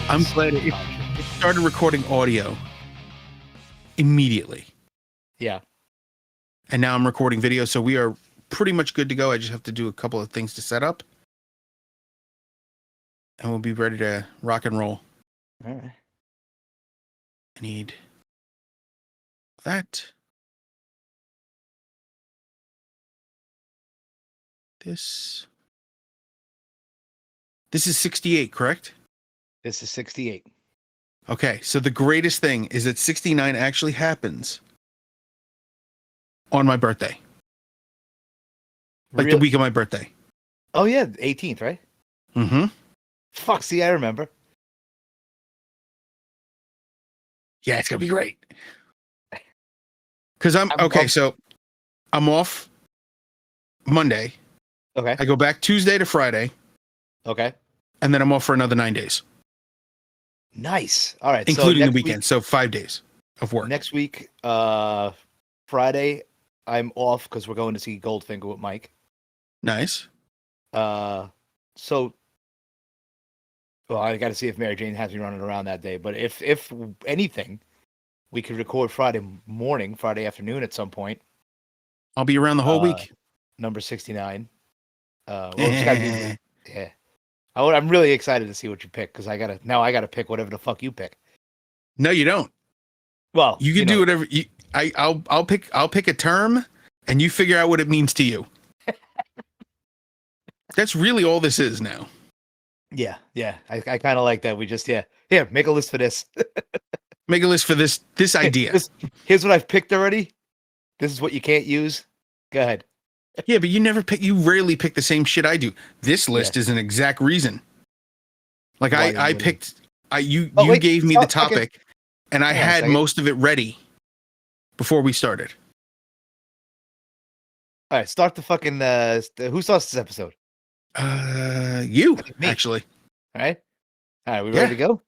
I'm glad it started recording audio immediately. Yeah. And now I'm recording video, so we are pretty much good to go. I just have to do a couple of things to set up. And we'll be ready to rock and roll. All right. I need that. This is 68, correct? This is 68. Okay, so the greatest thing is that 69 actually happens on my birthday. Like Really? the week of my birthday. Oh, yeah. 18th, right? Mm-hmm. Fuck, see, I remember. Yeah, it's going to be great. Because I'm off Monday. Okay. I go back Tuesday to Friday. Okay. And then I'm off for another 9 days. Nice. All right. Including so the weekend. So 5 days of work. Next week, Friday, I'm off because we're going to see Goldfinger with Mike. Nice. Well, I got to see if Mary Jane has me running around that day. But if anything, we could record Friday morning, Friday afternoon at some point. I'll be around the whole week. Number 69. It's gotta be, yeah. I'm really excited to see what you pick because I gotta pick whatever the fuck you pick. No, you don't. Well, you can do whatever. I'll pick a term, and you figure out what it means to you. That's really all this is now. Yeah. I kind of like that. We just make a list for this. Make a list for this idea. Here's what I've picked already. This is what you can't use. Go ahead. Yeah, but you rarely pick the same shit I do. This list is an exact reason. Like I picked, you gave me the topic, and I had most of it ready before we started. All right, start the fucking. Who saw this episode? You actually. All right, we ready to go?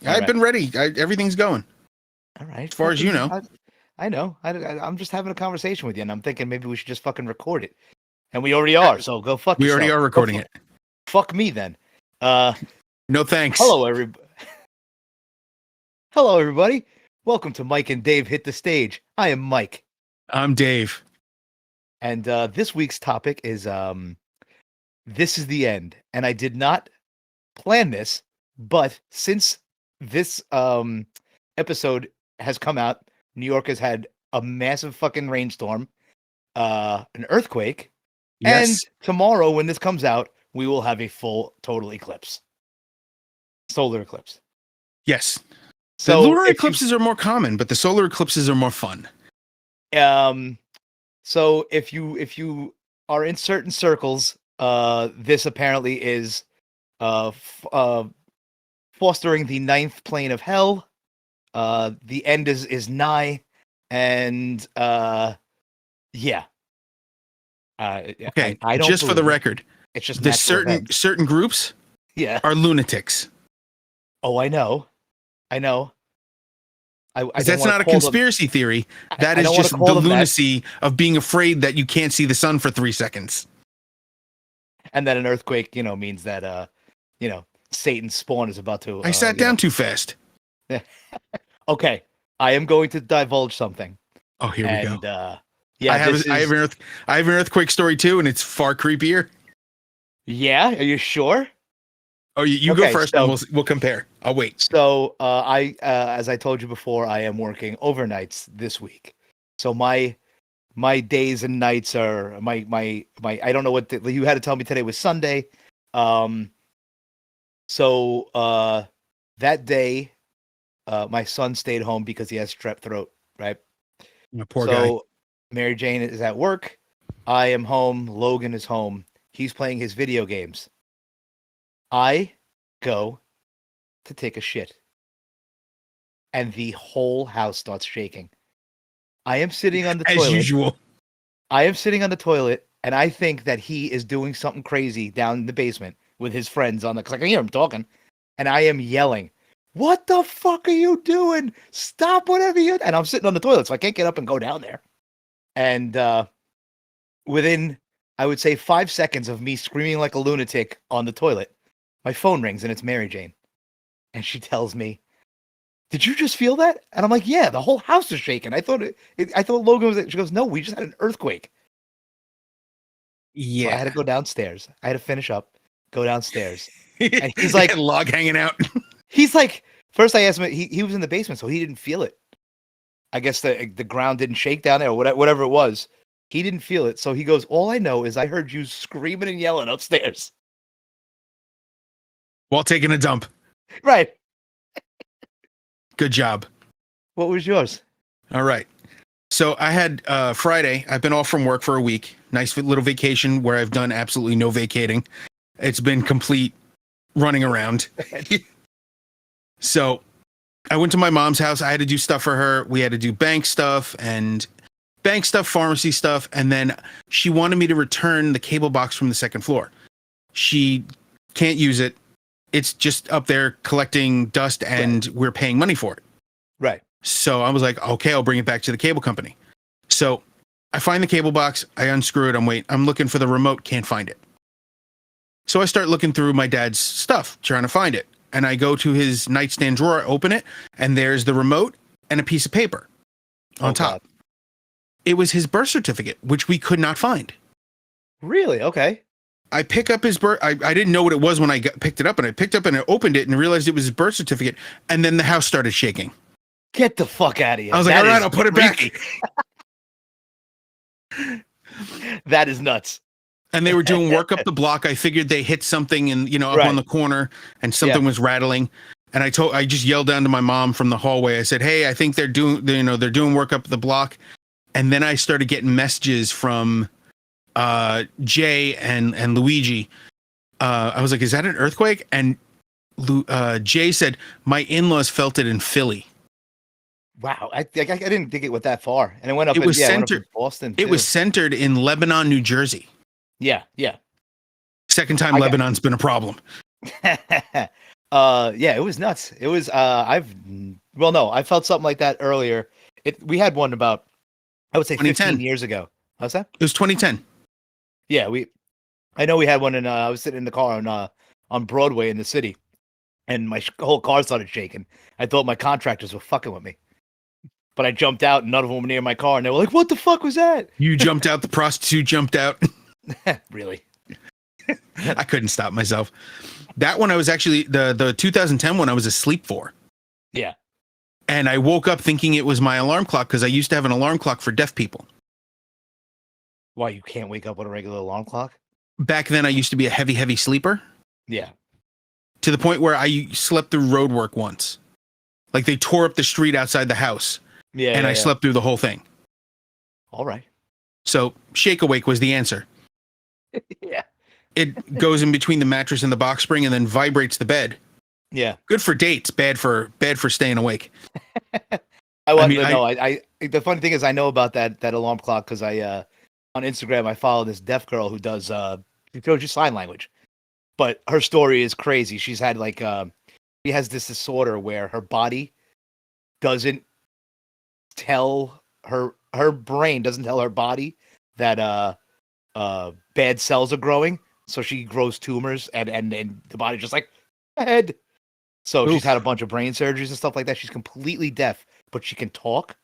I've been ready. Everything's going. All right, as far as you know. I know. I'm just having a conversation with you, and I'm thinking maybe we should just fucking record it. And we already are, so go fuck yourself. We already are recording it. Fuck me then. No thanks. Hello, everybody. Welcome to Mike and Dave Hit the Stage. I am Mike. I'm Dave. And this week's topic is This is the End. And I did not plan this, but since this episode has come out, New York has had a massive fucking rainstorm, an earthquake, and tomorrow when this comes out, we will have a full total eclipse. Solar eclipse. Yes. So the lunar eclipses are more common, but the solar eclipses are more fun. So if you are in certain circles, this apparently is fostering the ninth plane of hell. The end is nigh, and okay. I don't. Just for the record, it's just the certain groups, are lunatics. Oh, I know. That's not a conspiracy theory. That is just the lunacy of being afraid that you can't see the sun for 3 seconds. And then an earthquake, means that Satan's spawn is about to. I sat down too fast. Okay, I am going to divulge something. Oh, here we go. I have an earthquake story too, and it's far creepier. Yeah, are you sure? Oh, you go first, and we'll compare. I'll wait. So, as I told you before, I am working overnights this week. So my days and nights are my I don't know what you had to tell me today was Sunday. So that day, my son stayed home because he has strep throat. Right. Poor guy. Mary Jane is at work. I am home. Logan is home. He's playing his video games. I go to take a shit, and the whole house starts shaking. I am sitting on the toilet. As usual. I am sitting on the toilet, And I think that he is doing something crazy down in the basement with his friends on the, because I can hear him talking. And I am yelling, "What the fuck are you doing? Stop whatever you..." And I'm sitting on the toilet, so I can't get up and go down there. And within, I would say, 5 seconds of me screaming like a lunatic on the toilet, my phone rings and it's Mary Jane. And she tells me, "Did you just feel that?" And I'm like, "Yeah, the whole house is shaking. I thought I thought Logan was..." She goes, "No, we just had an earthquake." So I had to go downstairs. I had to finish up, go downstairs. And he's like, log hanging out. He's like, first I asked him, he was in the basement, so he didn't feel it. I guess the ground didn't shake down there, or whatever it was. He didn't feel it. So he goes, "All I know is I heard you screaming and yelling upstairs While taking a dump." Right. Good job. What was yours? All right. So I had Friday. I've been off from work for a week. Nice little vacation where I've done absolutely no vacating. It's been complete running around. So I went to my mom's house. I had to do stuff for her. We had to do bank stuff, pharmacy stuff. And then she wanted me to return the cable box from the second floor. She can't use it. It's just up there collecting dust, and we're paying money for it. Right. So I was like, okay, I'll bring it back to the cable company. So I find the cable box. I unscrew it. I'm looking for the remote. Can't find it. So I start looking through my dad's stuff, trying to find it. And I go to his nightstand drawer, open it, and there's the remote and a piece of paper on top. God. It was his birth certificate, which we could not find. Really? Okay. I pick up his birth. I didn't know what it was when I picked it up, and I picked up and I opened it and realized it was his birth certificate. And then the house started shaking. Get the fuck out of here. I was like, all right, I'll put it back. That is nuts. And they were doing work up the block. I figured they hit something up on the corner, and something was rattling. And I just yelled down to my mom from the hallway. I said, "Hey, I think they're doing work up the block." And then I started getting messages from Jay and Luigi. I was like, "Is that an earthquake?" And Jay said, "My in-laws felt it in Philly." Wow, I didn't think it went that far, and it went up. It was centered in Boston. It was centered in Lebanon, New Jersey. Yeah. Second time Lebanon's been a problem. Yeah, it was nuts. It was. I felt something like that earlier. We had one about, I would say, 15 years ago. How's that? It was 2010. Yeah, I know we had one, and I was sitting in the car on Broadway in the city, and my whole car started shaking. I thought my contractors were fucking with me, but I jumped out, and none of them were near my car, and they were like, "What the fuck was that?" You jumped out. The prostitute jumped out. Really? I couldn't stop myself. That one I was actually the 2010 one I was asleep for. Yeah. And I woke up thinking it was my alarm clock, because I used to have an alarm clock for deaf people. Why, you can't wake up with a regular alarm clock? Back then I used to be a heavy sleeper. Yeah. To the point where I slept through road work once. Like, they tore up the street outside the house. Yeah. And I slept through the whole thing. All right. So Shake Awake was the answer. Yeah. It goes in between the mattress and the box spring and then vibrates the bed. Yeah. Good for dates, bad for staying awake. The funny thing is, I know about that alarm clock because I on Instagram I follow this deaf girl who does she shows you sign language. But her story is crazy. She's had she has this disorder where her body doesn't tell her brain doesn't tell her body that bad cells are growing, so she grows tumors, and the body just like head. So she's had a bunch of brain surgeries and stuff like that. She's completely deaf, but she can talk,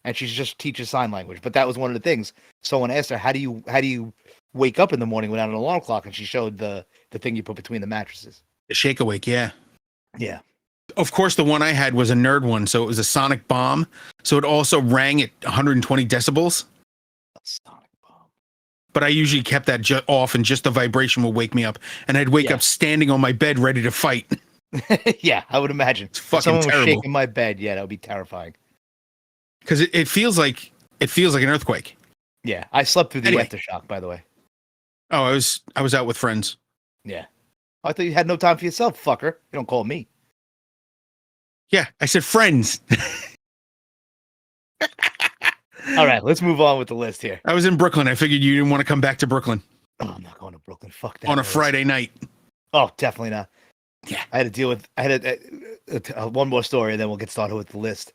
and she just teaches sign language. But that was one of the things. Someone asked her, "How do you wake up in the morning without an alarm clock?" And she showed the thing you put between the mattresses. The Shake Awake, yeah. Yeah. Of course, the one I had was a nerd one, so it was a sonic bomb. So it also rang at 120 decibels. A sonic bomb. But I usually kept that off, and just the vibration would wake me up, and I'd wake up standing on my bed ready to fight. Yeah, I would imagine. It's fucking someone terrible. was shaking my bed. Yeah, that would be terrifying. Because it feels like an earthquake. Yeah, I slept through the aftershock, by the way. Oh, I was out with friends. Yeah. I thought you had no time for yourself, fucker. You don't call me. Yeah, I said friends. All right, let's move on with the list here. I was in Brooklyn. I figured you didn't want to come back to Brooklyn. Oh, I'm not going to Brooklyn. Fuck that. On a Friday night. Oh, definitely not. Yeah. I had to deal with. I had one more story, and then we'll get started with the list.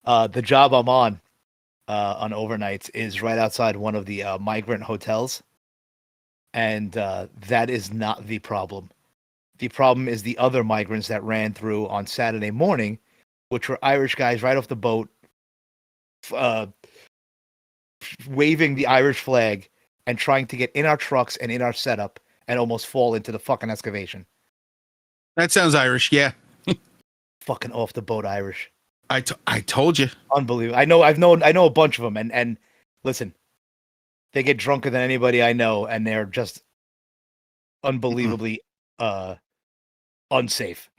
The job I'm on overnights is right outside one of the migrant hotels, and that is not the problem. The problem is the other migrants that ran through on Saturday morning, which were Irish guys right off the boat, waving the Irish flag and trying to get in our trucks and in our setup and almost fall into the fucking excavation. That sounds Irish, yeah. Fucking off the boat Irish. I told you. Unbelievable. I know a bunch of them, and listen, they get drunker than anybody I know, and they're just unbelievably unsafe.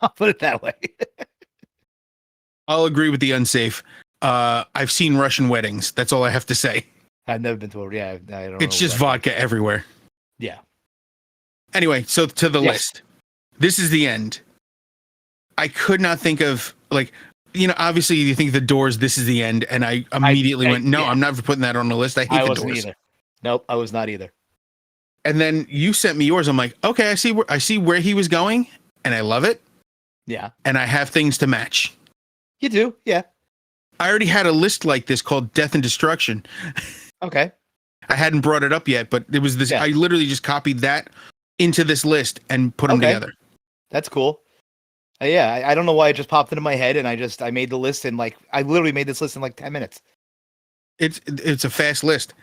I'll put it that way. I'll agree with the unsafe. I've seen Russian weddings. That's all I have to say. I've never been to a. Yeah, I don't. It's just vodka everywhere. Yeah. Anyway, so to the list. This is the end. I could not think of, like, obviously you think the Doors, This Is the End, and I immediately went, no, I'm never putting that on the list. I hate the Doors. Either. Nope, I was not either. And then you sent me yours. I'm like, okay, I see where he was going, and I love it. Yeah. And I have things to match. You do, yeah. I already had a list like this called Death and Destruction. Okay. I hadn't brought it up yet, but it was this. Yeah. I literally just copied that into this list and put them together. That's cool. Yeah, I don't know why it just popped into my head, and I made the list in I literally made this list in 10 minutes. It's a fast list,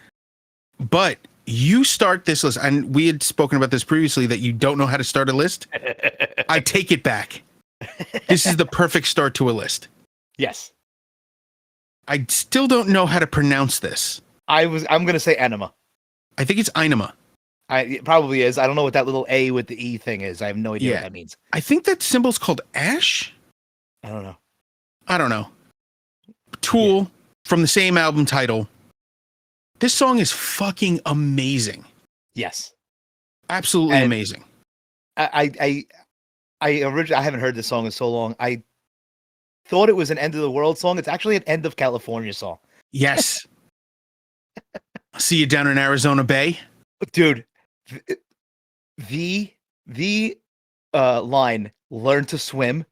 but you start this list, and we had spoken about this previously that you don't know how to start a list. I take it back. This is the perfect start to a list. Yes. I still don't know how to pronounce this. I'm gonna say enema. I think it's enema. It probably is. I don't know what that little A with the E thing is. I have no idea what that means. I think that symbol's called ash. I don't know. Tool from the same album title. This song is fucking amazing. Yes. Absolutely amazing. I haven't heard this song in so long. I thought it was an End of the World song. It's actually an End of California song. Yes. See you down in Arizona Bay. Dude, the line "learn to swim"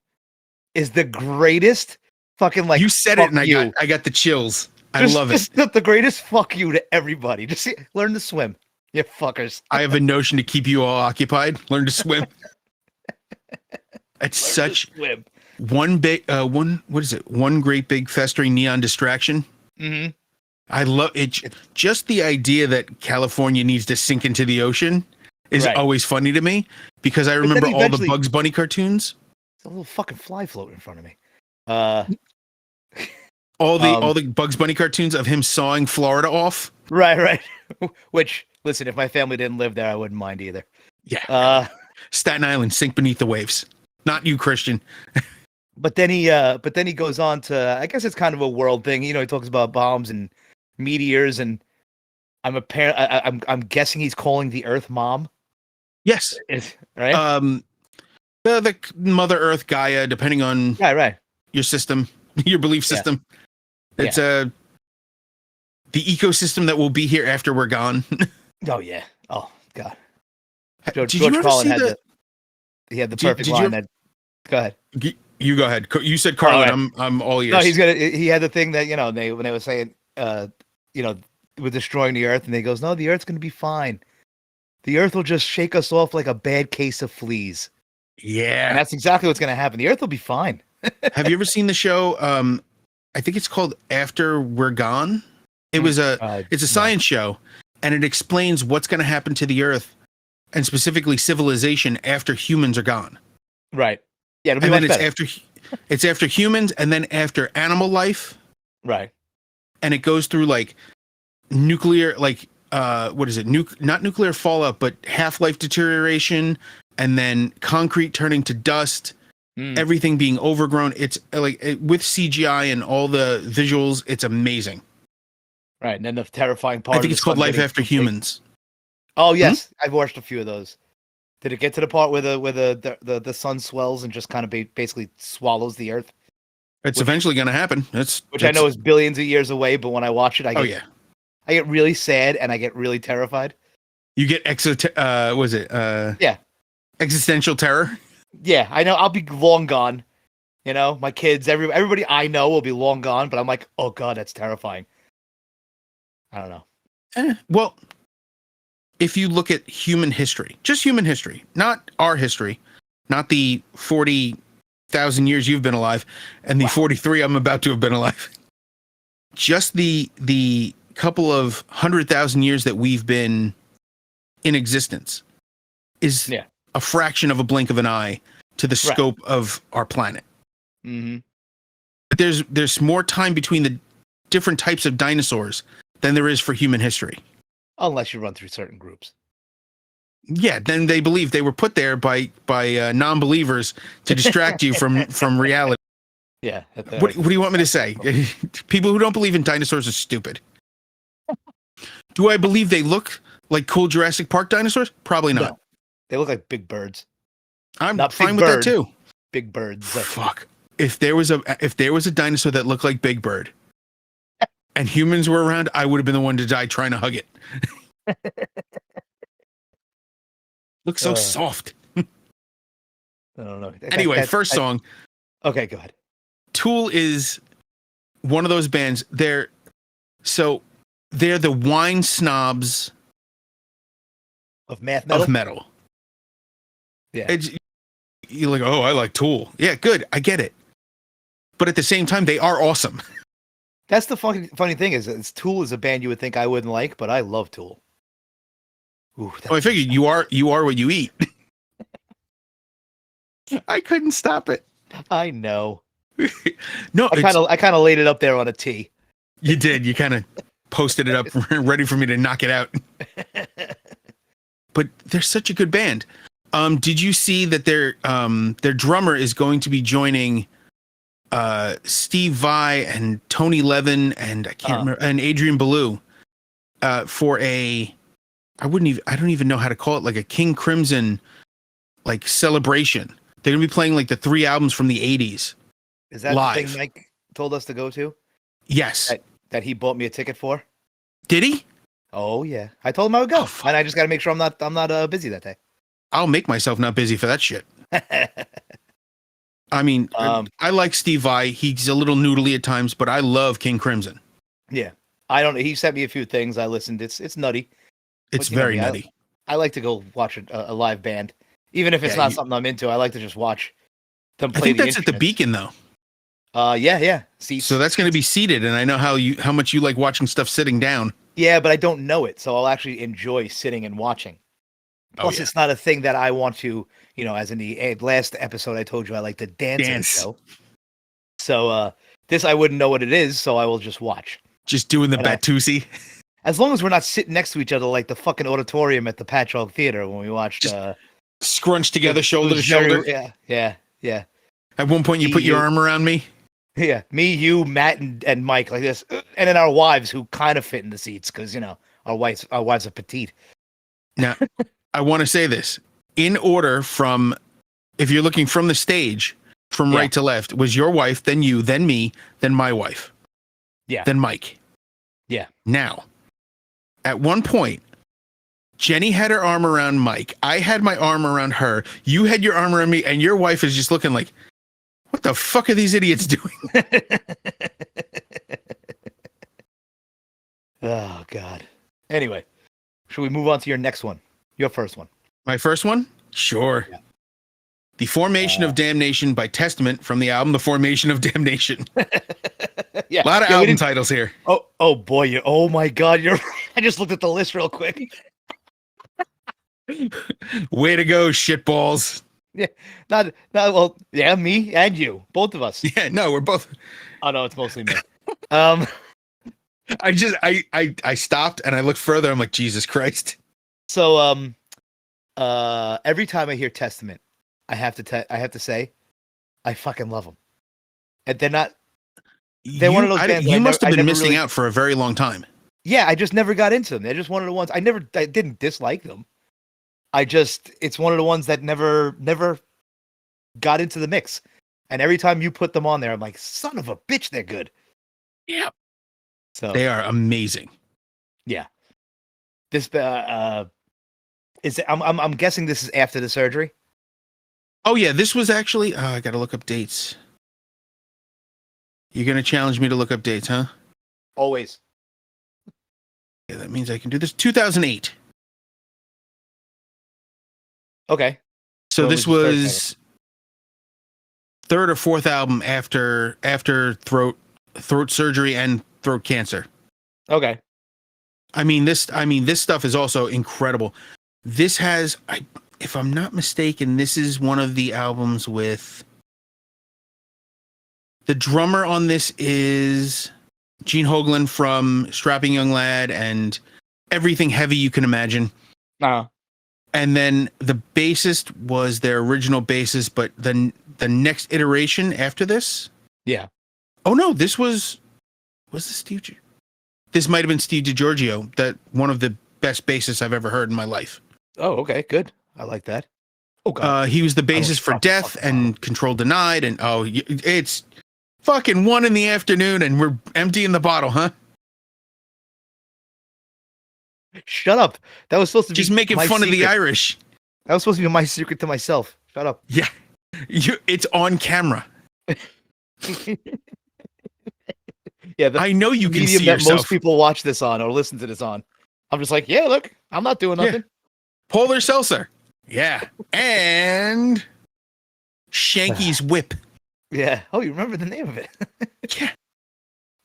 is the greatest fucking you said it, and I got the chills. I love it. Just the greatest fuck you to everybody. Just learn to swim, you fuckers. I have a notion to keep you all occupied. Learn to swim. It's such one great big festering neon distraction. Mm-hmm. I love it. Just the idea that California needs to sink into the ocean is always funny to me, because I remember all the Bugs Bunny cartoons. There's a little fucking fly floating in front of me. All the Bugs Bunny cartoons of him sawing Florida off. Right. Which, listen, if my family didn't live there, I wouldn't mind either. Yeah. Staten Island, sink beneath the waves. Not you, Christian. But then he goes on to, I guess it's kind of a world thing. He talks about bombs and meteors, and I'm guessing he's calling the Earth Mom. Yes. Right. The Mother Earth, Gaia, depending on your system, your belief system. It's the ecosystem that will be here after we're gone. Oh yeah. Oh God. George Carlin had the perfect line. Go ahead. You go ahead. You said Carlin. I'm all ears. No, he had the thing that when they were saying we're destroying the Earth, and he goes, no, the Earth's gonna be fine. The Earth will just shake us off like a bad case of fleas. Yeah, and that's exactly what's gonna happen. The Earth will be fine. Have you ever seen the show? I think it's called After We're Gone. It's a science show, and it explains what's going to happen to the Earth, and specifically civilization, after humans are gone. Right. Yeah. It'll be and then it's after humans, and then after animal life. Right. And it goes through nuclear, what is it? Not nuclear fallout, but half-life deterioration, and then concrete turning to dust. Everything being overgrown. It's with CGI and all the visuals, it's amazing. Right, and then the terrifying part. I think it's called Life After Humans. Oh yes, I've watched a few of those. Did it get to the part where the sun swells and just kind of basically swallows the Earth? It's eventually going to happen. Which I know is billions of years away, but when I watch it, I get really sad and I get really terrified. You get existential terror? Yeah, I know. I'll be long gone. You know, my kids, everybody I know will be long gone, but I'm like, oh God, that's terrifying. I don't know. Well, if you look at human history, just human history, not our history, not the 40,000 years you've been alive and the 43 I'm about to have been alive. Just the couple of 100,000 years that we've been in existence is a fraction of a blink of an eye to the scope of our planet. Mm-hmm. But there's more time between the different types of dinosaurs than there is for human history. Unless you run through certain groups. Yeah, then they believe they were put there by non-believers to distract you from reality. Yeah. What do you want me to say? People who don't believe in dinosaurs are stupid. Do I believe they look like cool Jurassic Park dinosaurs? Probably not. No. They look like big birds. I'm not fine with that too. Big birds. Fuck. If there was a dinosaur that looked like Big Bird and humans were around, I would have been the one to die trying to hug it. Looks so soft. I don't know. Anyway, first song. Okay, go ahead. Tool is one of those bands. They're the wine snobs of metal. Yeah. You're like, oh, I like Tool. Yeah, good. I get it. But at the same time, they are awesome. That's the funny thing is Tool is a band you would think I wouldn't like, but I love Tool. Ooh, I figured you are what you eat. I couldn't stop it. I know. No, I kind of laid it up there on a T. You did. You kind of posted it up, ready for me to knock it out. But they're such a good band. Did you see that their drummer is going to be joining Steve Vai and Tony Levin and I can't remember, and Adrian Belew for I don't even know how to call it, like a King Crimson like celebration. They're gonna be playing like the 3 albums from the 80s. Is that live. The thing Mike told us to go to? Yes. That he bought me a ticket for? Did he? Oh yeah. I told him I would go. And I just gotta make sure I'm not busy that day. I'll make myself not busy for that shit. I mean, I like Steve Vai. He's a little noodly at times, but I love King Crimson. Yeah. He sent me a few things. I listened. It's nutty. It's very nutty. I like to go watch a live band. Even if it's not something I'm into, I like to just watch them play. I think that's at the Beacon though. Yeah. Seats. So that's going to be seated, and I know how much you like watching stuff sitting down. Yeah, but I don't know it, so I'll actually enjoy sitting and watching. Plus, it's not a thing that I want to, as in the last episode I told you I like to dance. In the show. So this I wouldn't know what it is, so I will just watch. Just doing the Batusi. As long as we're not sitting next to each other like the fucking auditorium at the Patchogue Theater when we watched. Scrunched together, shoulder to shoulder. Yeah. At one point, you put your arm around me. Yeah, me, you, Matt, and Mike like this, and then our wives who kind of fit in the seats because our wives are petite. Now, I want to say this in order from, if you're looking from the stage, from right to left, was your wife, then you, then me, then my wife, then Mike. Yeah. Now, at one point, Jenny had her arm around Mike. I had my arm around her. You had your arm around me, and your wife is just looking like, what the fuck are these idiots doing? Oh, God. Anyway, should we move on to your next one? Your first one. My first one? Sure. Yeah. The Formation of Damnation by Testament from the album The Formation of Damnation. Yeah. A lot of album titles here. Oh boy. Oh, my God. You're right. I just looked at the list real quick. Way to go, shitballs. Yeah, well, yeah, me and you, both of us. Yeah, no, we're both. Oh no, it's mostly me. I stopped and I looked further. I'm like, Jesus Christ. So, every time I hear Testament, I have to say, I fucking love them. And they're not. They're one of those bands. You must have been missing out for a very long time. Yeah, I just never got into them. They're just one of the ones I didn't dislike them. It's one of the ones that never got into the mix. And every time you put them on there, I'm like, son of a bitch, they're good. Yeah. So They are amazing. Yeah. This is I'm guessing this is after the surgery. Oh yeah, this was actually. I gotta look up dates. You're gonna challenge me to look up dates, huh? Always. Yeah, that means I can do this. 2008. Okay. So this was third or fourth album after throat surgery and throat cancer. Okay. I mean this stuff is also incredible. This has, if I'm not mistaken, this is one of the albums with the drummer on this is Gene Hoglan from Strapping Young Lad and everything heavy you can imagine. And then the bassist was their original bassist, but the next iteration after this. Yeah. Oh no, this was this Steve? This might have been Steve DiGiorgio, that one of the best bassists I've ever heard in my life. Oh, okay, good. I like that. Oh god. He was the bassist for Death and Control Denied, and it's fucking 1 PM and we're emptying the bottle, huh? Shut up. That was supposed to be just making fun of the Irish. That was supposed to be my secret to myself. Shut up. Yeah. It's on camera. Yeah, I know you can see that yourself. Most people watch this on or listen to this on. I'm just like, yeah, look, I'm not doing nothing. Yeah. Polar Seltzer. Yeah. And Shanky's Whip. Yeah. Oh, you remember the name of it? Yeah.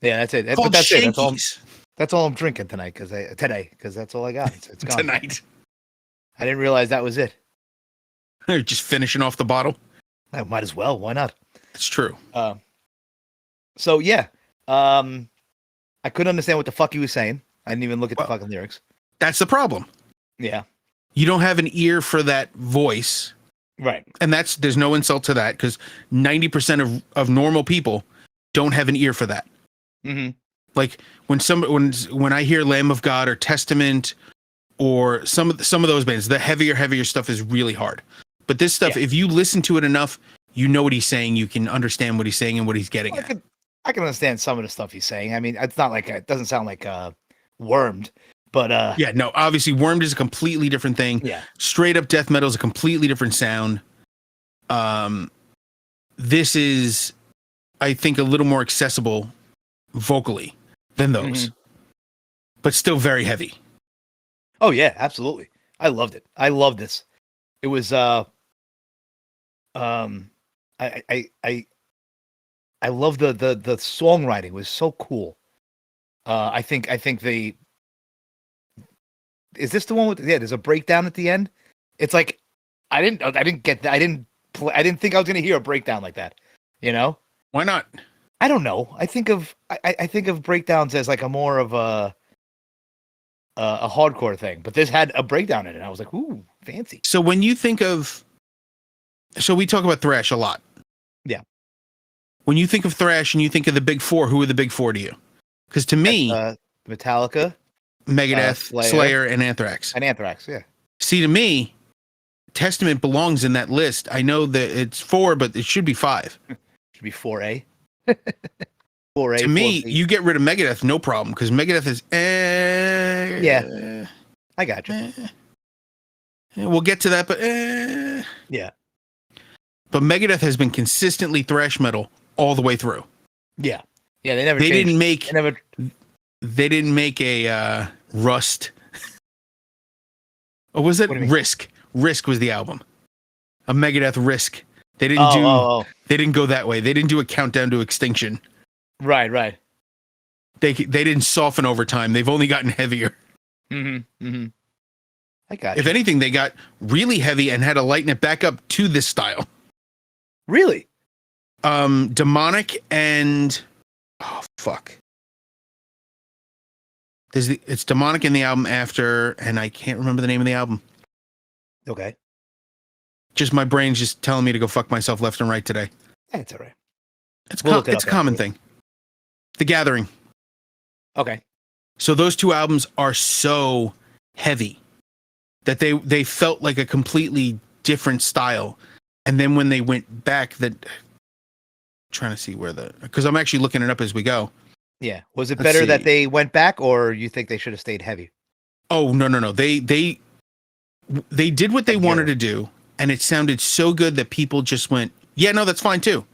Yeah, that's it. Called that's Shanky's. it. That's all I'm drinking tonight because that's all I got. It's gone. Tonight. I didn't realize that was it. They're just finishing off the bottle. I might as well. Why not? It's true. So yeah. I couldn't understand what the fuck he was saying. I didn't even look at the fucking lyrics. That's the problem. Yeah. You don't have an ear for that voice. Right. And there's no insult to that because 90% of normal people don't have an ear for that. Mm-hmm. Like when I hear Lamb of God or Testament or some of those bands, the heavier stuff is really hard. But this stuff, if you listen to it enough, you know what he's saying. You can understand what he's saying and what he's getting at. I can understand some of the stuff he's saying. I mean, it's not like it doesn't sound like Wormed, but yeah, no, obviously Wormed is a completely different thing. Yeah, straight up death metal is a completely different sound. This is, I think, a little more accessible vocally than those, but still very heavy. Oh yeah, absolutely. I loved it. I love this. It was I love the songwriting was so cool. I think is this the one with there's a breakdown at the end. It's like I didn't get that. I didn't think I was gonna hear a breakdown like that. You know? Why not? I don't know. I think of breakdowns as like a more of a hardcore thing, but this had a breakdown in it. I was like, ooh, fancy. So when you think of, we talk about thrash a lot. Yeah. When you think of thrash and you think of the big four, who are the big four to you? Because to me, Metallica, Megadeth, Slayer, and Anthrax. Yeah. See, to me, Testament belongs in that list. I know that it's 4, but it should be 5. Should be 4A. 4A. To me, 4C. You get rid of Megadeth, no problem, because Megadeth is. Yeah. I got you. We'll get to that, but. Yeah. But Megadeth has been consistently thrash metal all the way through. Yeah. Yeah, they never. They changed. didn't make. They never. They didn't make a Rust. Or was it Risk? Risk was the album. A Megadeth Risk. They didn't do. They didn't go that way. They didn't do a Countdown to Extinction. Right. They didn't soften over time. They've only gotten heavier. Mm-hmm. I got. If anything, they got really heavy and had to lighten it back up to this style. Really? Demonic and fuck. It's Demonic in the album after, and I can't remember the name of the album. Okay. Just my brain's just telling me to go fuck myself left and right today. That's all right. It's a common thing. The Gathering. Okay. So those two albums are so heavy that they felt like a completely different style. And then when they went back, that trying to see because I'm actually looking it up as we go. Yeah. Was it Let's better that see. they went back, or you think they should have stayed heavy? Oh, no. They did what they wanted to do, and it sounded so good that people just went, yeah, no, that's fine too.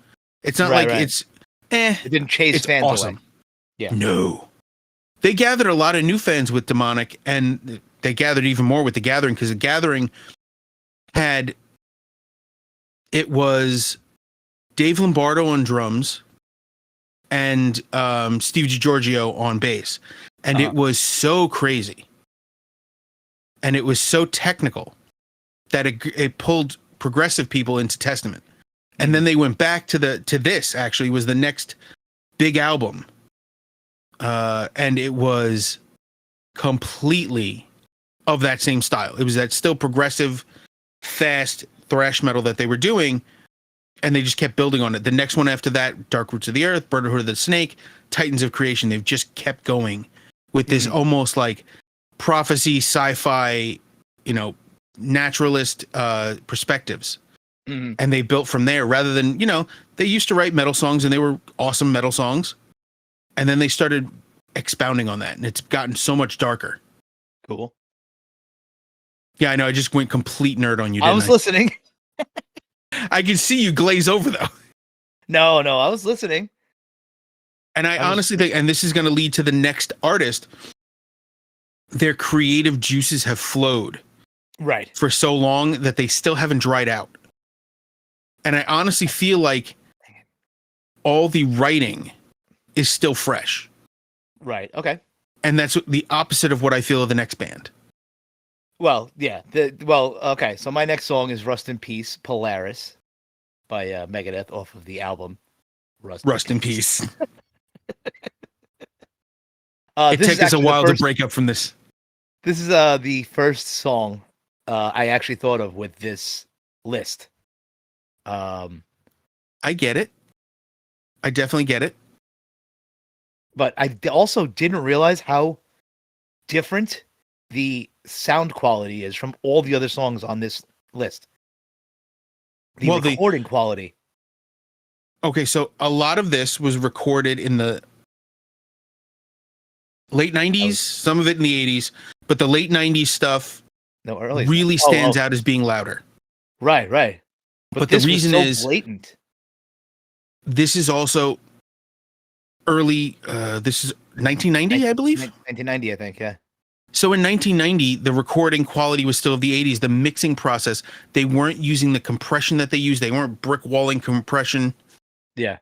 It's not like it's It didn't chase it's fans awesome. away. Yeah. No. They gathered a lot of new fans with Demonic, and they gathered even more with The Gathering, because The Gathering it was Dave Lombardo on drums and Steve DiGiorgio on bass. And it was so crazy. And it was so technical that it pulled progressive people into Testament. And then they went back to this, actually, was the next big album. And it was completely of that same style. It was that still progressive, fast thrash metal that they were doing, and they just kept building on it. The next one after that, Dark Roots of the Earth, Brotherhood of the Snake, Titans of Creation, they've just kept going with this almost like prophecy, sci-fi, naturalist perspectives. And they built from there, rather than, they used to write metal songs, and they were awesome metal songs. And then they started expounding on that, and it's gotten so much darker. Cool. Yeah, I know. I just went complete nerd on you. I was listening. I can see you glaze over, though. No, I was listening. And I honestly think, and this is going to lead to the next artist, their creative juices have flowed for so long that they still haven't dried out. And I honestly feel like all the writing is still fresh. Right. Okay. And that's the opposite of what I feel of the next band. Well, yeah. Okay. So my next song is Rust in Peace, Polaris by Megadeth off of the album Rust in Peace. It took us a while to break up from this. This is the first song I actually thought of with this list. I get it. I definitely get it. But I also didn't realize how different the sound quality is from all the other songs on this list. The recording quality. Okay, so a lot of this was recorded in the late 90s, some of it in the 80s, but the late 90s stuff really stands out as being louder. Right. But the reason is blatant. This is also early, this is 1990, I believe? 1990, I think, yeah. So in 1990, the recording quality was still of the 80s. The mixing process, they weren't using the compression that they used. They weren't brick walling compression. Yeah.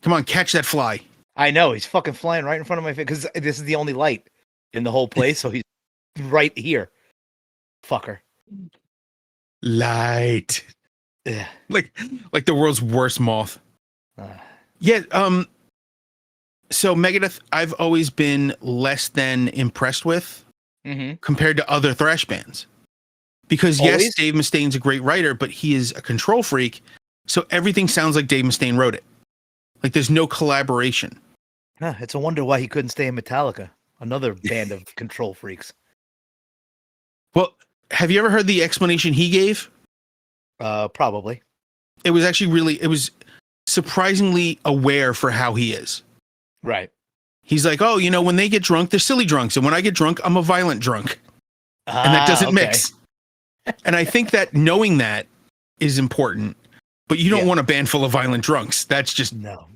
Come on, catch that fly. I know, he's fucking flying right in front of my face, because this is the only light in the whole place, so he's right here. Fucker. Light. Yeah. Like the world's worst moth. Yeah, so Megadeth, I've always been less than impressed with compared to other thrash bands. Because yes, Dave Mustaine's a great writer, but he is a control freak, so everything sounds like Dave Mustaine wrote it. Like there's no collaboration. It's a wonder why he couldn't stay in Metallica, another band of control freaks. Well, have you ever heard the explanation he gave? Probably. It was actually it was surprisingly aware for how he is. Right. He's like, oh, when they get drunk, they're silly drunks. And when I get drunk, I'm a violent drunk. And that doesn't mix. And I think that knowing that is important. But you don't want a band full of violent drunks. That's just... No.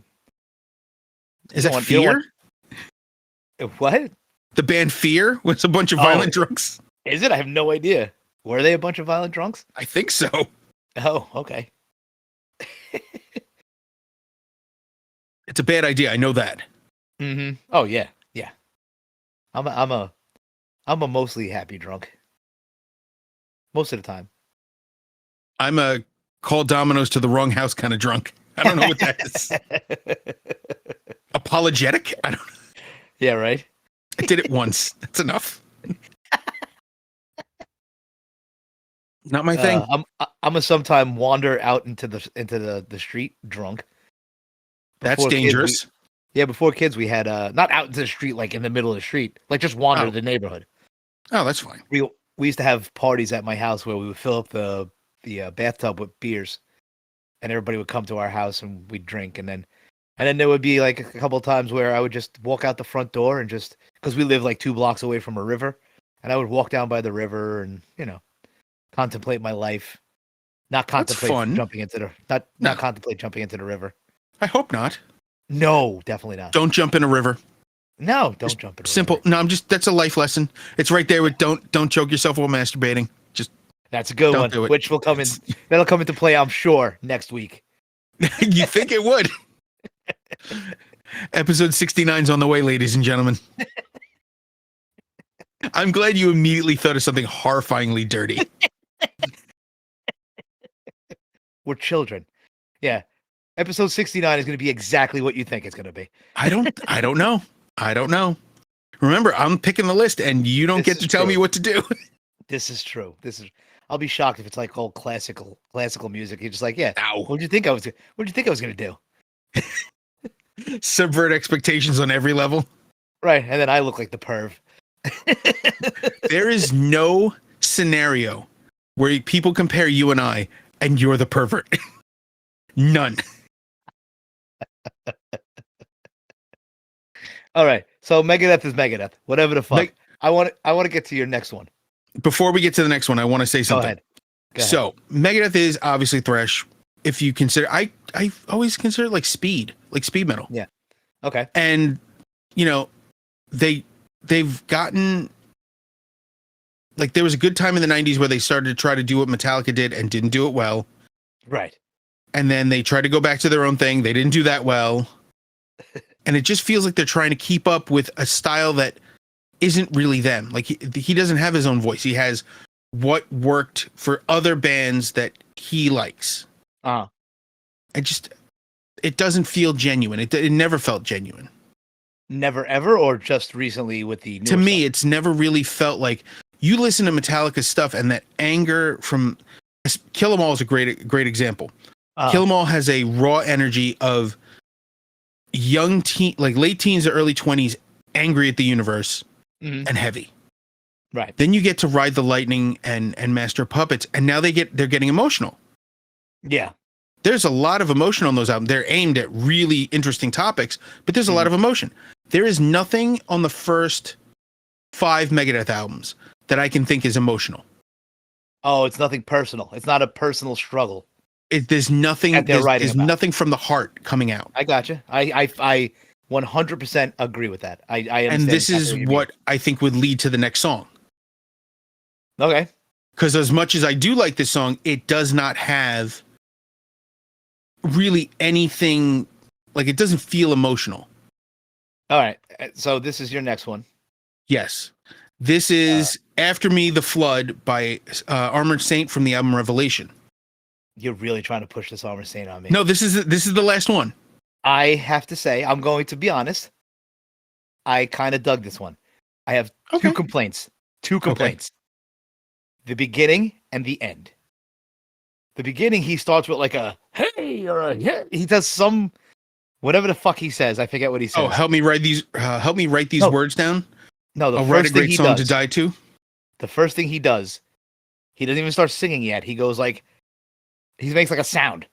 Is that Fear? What? The band Fear was a bunch of violent drunks? Is it? I have no idea. Were they a bunch of violent drunks? I think so. Oh, okay. It's a bad idea. I know that. Mm-hmm. Oh yeah. I'm a mostly happy drunk. Most of the time. I'm a call dominoes to the wrong house kind of drunk. I don't know what that is. Apologetic? I don't know. Yeah, right. I did it once. That's enough. Not my thing. I'm a sometime wander out into the street drunk. That's dangerous. Before kids, we had not out into the street, like in the middle of the street, like just wander the neighborhood. Oh, that's fine. We used to have parties at my house where we would fill up the bathtub with beers, and everybody would come to our house and we'd drink, and then there would be like a couple of times where I would just walk out the front door and just because we live like 2 blocks away from a river, and I would walk down by the river and contemplate my life, not contemplate jumping into the not contemplate jumping into the river. I hope not. No, definitely not. Don't jump in a river. No, don't jump in a simple. river. No, that's a life lesson. It's right there with don't choke yourself while masturbating. Just that's a good one, which will come in. That'll come into play, I'm sure, next week. You think it would? Episode 69 is on the way, ladies and gentlemen. I'm glad you immediately thought of something horrifyingly dirty. We're children. Yeah. Episode 69 is going to be exactly what you think it's going to be. I don't know. Remember, I'm picking the list and you don't get to tell me what to do. This is true. I'll be shocked if it's like old classical music. You're just like, yeah. Ow. What'd you think I was going to do? Subvert expectations on every level. Right. And then I look like the perv. There is no scenario where people compare you and I and you're the pervert. None. All right. So Megadeth is Megadeth. Whatever the fuck. I want to get to your next one. Before we get to the next one, I want to say something. Go ahead. So Megadeth is obviously thrash. If you consider, I always consider it like speed metal. Yeah. Okay. And they've gotten like there was a good time in the 90s where they started to try to do what Metallica did and didn't do it well. Right. And then they tried to go back to their own thing. They didn't do that well. And it just feels like they're trying to keep up with a style that isn't really them. Like he doesn't have his own voice. He has what worked for other bands that he likes. It doesn't feel genuine. It never felt genuine. Never ever, or just recently with the to me stuff? It's never really felt like you listen to Metallica stuff and that anger from Kill 'Em All is a great example. Kill 'Em All has a raw energy of young teen, like late teens to early 20s, angry at the universe and heavy. Right. Then you get to Ride the Lightning and Master of Puppets, and now they're getting emotional. Yeah. There's a lot of emotion on those albums. They're aimed at really interesting topics, but there's a lot of emotion. There is nothing on the first 5 Megadeth albums that I can think is emotional. Oh, it's nothing personal. It's not a personal struggle. There's nothing. There's nothing from the heart coming out. I gotcha. I 100% agree with that. I understand. And this is what I think would lead to the next song. Okay. Because as much as I do like this song, it does not have really anything, like it doesn't feel emotional. All right. So this is your next one. Yes. This is After Me, The Flood by Armored Saint from the album Revelation. You're really trying to push this Armored Saint on me. No, this is the last one. I have to say, I'm going to be honest. I kind of dug this one. I have two complaints. Okay. The beginning and the end. The beginning, he starts with like a hey or a yeah. He does some whatever the fuck he says. I forget what he says. Oh, help me write these words down. No, I'll write a great song to die to. The first thing he does, he doesn't even start singing yet. He goes like, he makes like a sound.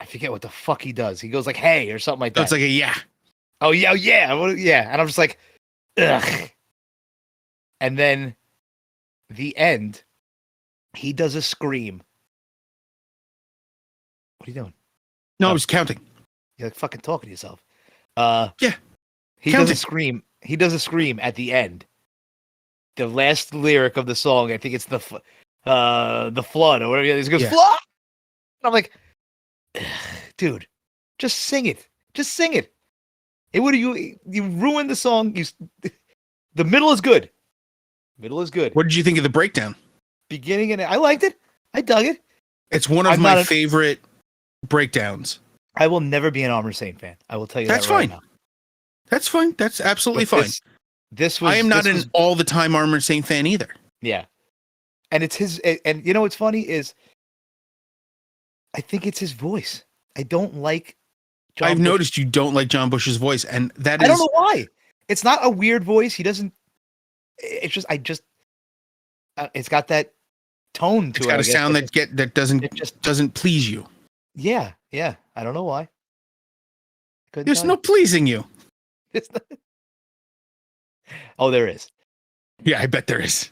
I forget what the fuck he does. He goes like, hey, or something like that. It's like a yeah. Oh, yeah, yeah. And I'm just like, ugh. And then the end, he does a scream. What are you doing? No, I was counting. You're like fucking talking to yourself. Yeah. He does a scream. He does a scream at the end. The last lyric of the song, I think it's the flood or whatever. He goes, flood! And I'm like, dude, just sing it. Just sing it. It would you ruined the song. The middle is good. Middle is good. What did you think of the breakdown? Beginning and I liked it. I dug it. It's one of my favorite breakdowns. I will never be an Armored Saint fan. I will tell you that's that right fine. now. That's fine. That's absolutely fine. I am not an all the time Armored Saint fan either. Yeah. And it's his, and you know what's funny is I think it's his voice. I don't like John Bush. Noticed you don't like John Bush's voice, and that is... I don't know why. It's not a weird voice. He doesn't... It's just... it's got that tone to it. It's got a sound that doesn't please you. Yeah. I don't know why. Couldn't There's tell no you. pleasing you. Oh, there is. Yeah, I bet there is.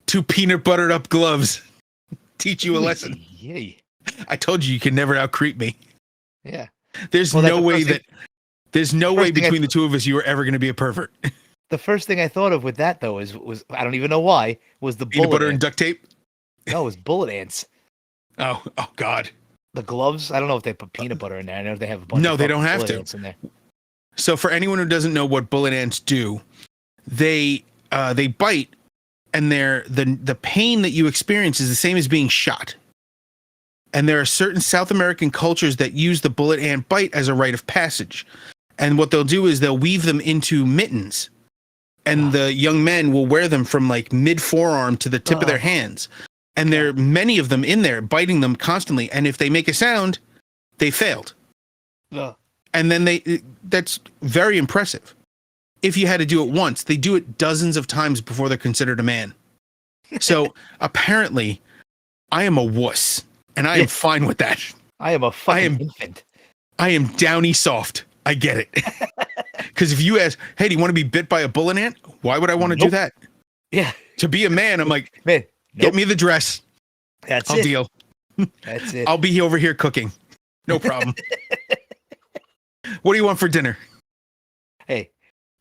2 peanut buttered up gloves teach you a lesson. Yay. I told you can never outcreep me. Yeah. There's Well, no way between the two of us you were ever going to be a pervert. The first thing I thought of with that though was I don't even know why was the Peanut bullet butter and ants. duct tape. No, it was bullet ants. Oh God. The gloves. I don't know if they put peanut butter in there. I know they have a bunch No, of they fucking don't have bullet to. ants in there. So for anyone who doesn't know what bullet ants do, they bite, and the pain that you experience is the same as being shot. And there are certain South American cultures that use the bullet ant bite as a rite of passage. And what they'll do is they'll weave them into mittens, and the young men will wear them from like mid forearm to the tip of their hands. And there are many of them in there biting them constantly. And if they make a sound, they failed. And then that's very impressive. If you had to do it once, they do it dozens of times before they're considered a man. So apparently I am a wuss, and I am fine with that. I am a fucking infant. I am downy soft. I get it. Because if you ask, hey, do you want to be bit by a bullet ant? Why would I want to do that? Yeah. To be a man, I'm like, man, get me the dress. I'll deal. That's it. I'll be over here cooking. No problem. What do you want for dinner? Hey,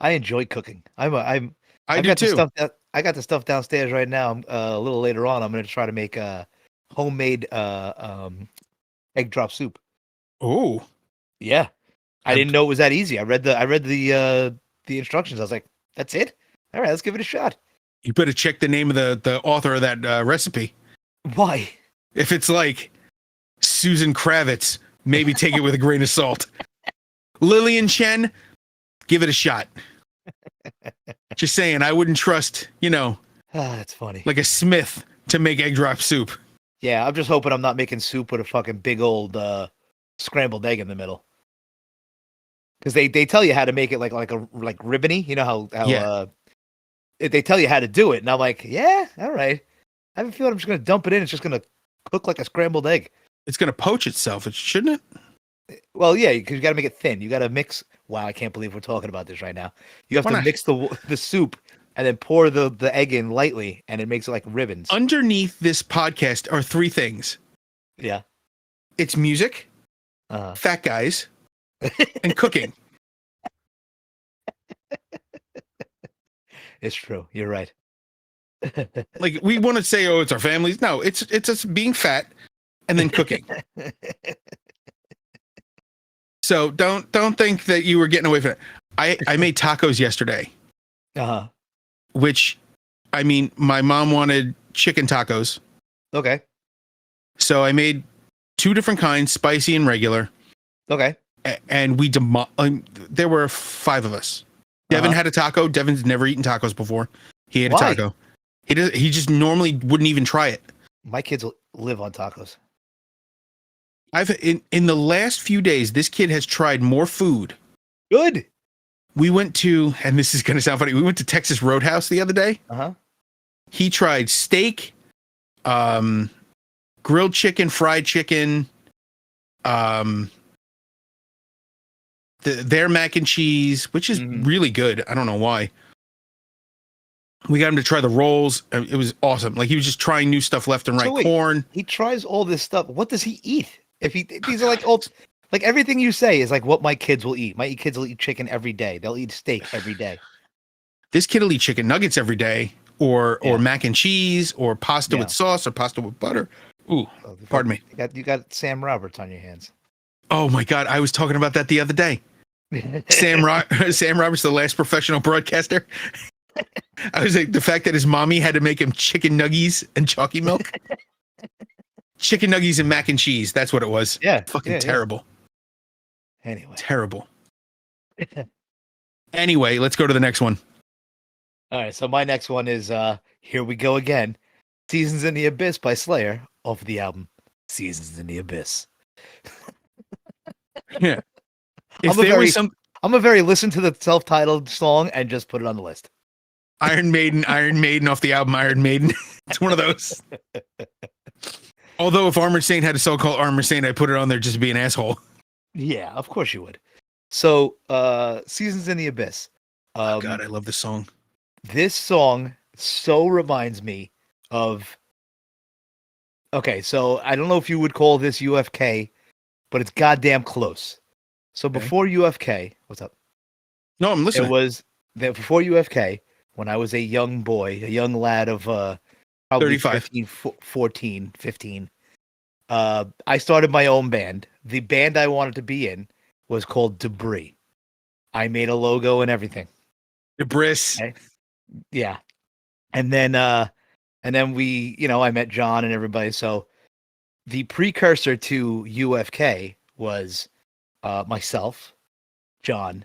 I enjoy cooking. I do too. I got the stuff downstairs right now. A little later on, I'm going to try to make a homemade egg drop soup. Oh, yeah. I didn't know it was that easy. I read the instructions. I was like, that's it? All right, let's give it a shot. You better check the name of the author of that recipe. Why? If it's like Susan Kravitz, maybe take it with a grain of salt. Lillian Chen, give it a shot. Just saying, I wouldn't trust, that's funny. like a Smith to make egg drop soup. Yeah, I'm just hoping I'm not making soup with a fucking big old scrambled egg in the middle. Because they tell you how to make it like ribbony. You know how they tell you how to do it, and I'm like, yeah, all right. I have a feeling I'm just gonna dump it in. It's just gonna cook like a scrambled egg. It's gonna poach itself, shouldn't it? Well, yeah, because you got to make it thin. You got to mix. Wow, I can't believe we're talking about this right now. You have to mix the soup and then pour the egg in lightly, and it makes it like ribbons. Underneath this podcast are 3 things. Yeah, it's music, fat guys, and cooking. It's true. You're right. Like we want to say, oh, it's our families. No, it's us being fat and then cooking. So don't think that you were getting away from it. I made tacos yesterday. Which, I mean, my mom wanted chicken tacos. Okay. So I made 2 different kinds, spicy and regular. Okay. And there were 5 of us. Devin had a taco. Devin's never eaten tacos before. He ate a taco. He just normally wouldn't even try it. My kids live on tacos. In the last few days, this kid has tried more food. Good. We went to, and this is going to sound funny, we went to Texas Roadhouse the other day. He tried steak, grilled chicken, fried chicken, their mac and cheese, which is really good. I don't know why. We got him to try the rolls. It was awesome. Like he was just trying new stuff left and right. So wait, corn. He tries all this stuff. What does he eat? If these are like old, like everything you say is like what my kids will eat. My kids will eat chicken every day. They'll eat steak every day. This kid will eat chicken nuggets every day, or mac and cheese, or pasta with sauce, or pasta with butter. Ooh, pardon me. You got Sam Roberts on your hands. Oh my God, I was talking about that the other day. Sam Roberts, the last professional broadcaster. I was like, the fact that his mommy had to make him chicken nuggies and chalky milk. Chicken nuggies and mac and cheese. That's what it was. Yeah. Fucking terrible. Yeah. Anyway. Terrible. Anyway, let's go to the next one. All right. So my next one is Here We Go Again. Seasons in the Abyss by Slayer off the album Seasons in the Abyss. Yeah. I'm a very listen to the self-titled song and just put it on the list. Iron Maiden off the album Iron Maiden. It's one of those. Although if Armored Saint had a song called Armored Saint, I'd put it on there just to be an asshole. Yeah, of course you would. So, Seasons in the Abyss. Oh God, I love this song. This song so reminds me of. Okay, so I don't know if you would call this UFK, but it's goddamn close. So before UFK, what's up? No, I'm listening. It was before UFK, when I was a young boy, a young lad of probably 35. 15, 14, 15. I started my own band. The band I wanted to be in was called Debris. I made a logo and everything. Debris. Okay. Yeah. And then we, I met John and everybody. So the precursor to UFK was myself, John,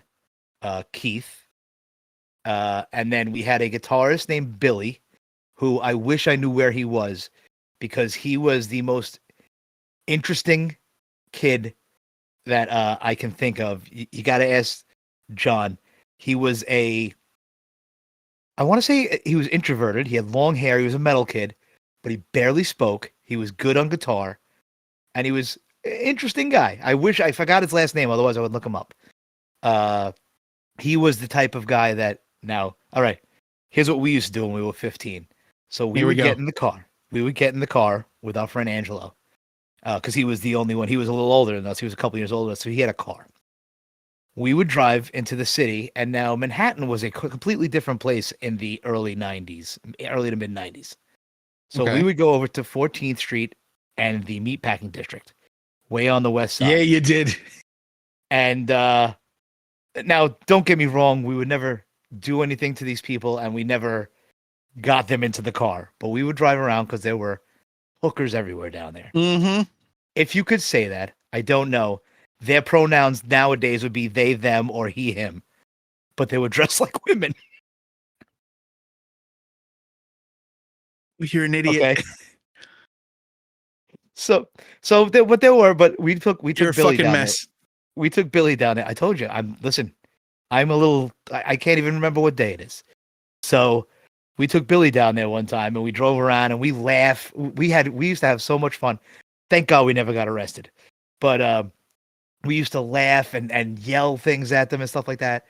Keith, and then we had a guitarist named Billy, who I wish I knew where he was, because he was the most interesting kid that I can think of. You got to ask John. He was I want to say he was introverted. He had long hair. He was a metal kid, but he barely spoke. He was good on guitar, and he was an interesting guy. I wish I forgot his last name. Otherwise, I would look him up. He was the type of guy that now, all right, here's what we used to do when we were 15. So we would get in the car. We would get in the car with our friend Angelo, because he was the only one. He was a little older than us. He was a couple years older than us, so he had a car. We would drive into the city, and now Manhattan was a completely different place in the early to mid 90s. So we would go over to 14th Street and the Meatpacking District, way on the west side. Yeah, you did. And now, don't get me wrong, we would never do anything to these people, and we never got them into the car. But we would drive around because there were hookers everywhere down there. Mm-hmm. If you could say that, I don't know. Their pronouns nowadays would be they, them, or he, him. But they would dress like women. You're an idiot. Okay. So what there were, but we took You're Billy a fucking down mess. there. We took Billy down there. I told you, I'm a little, I can't even remember what day it is. So we took Billy down there one time, and we drove around, and we laughed. We used to have so much fun. Thank God we never got arrested. But we used to laugh and yell things at them and stuff like that.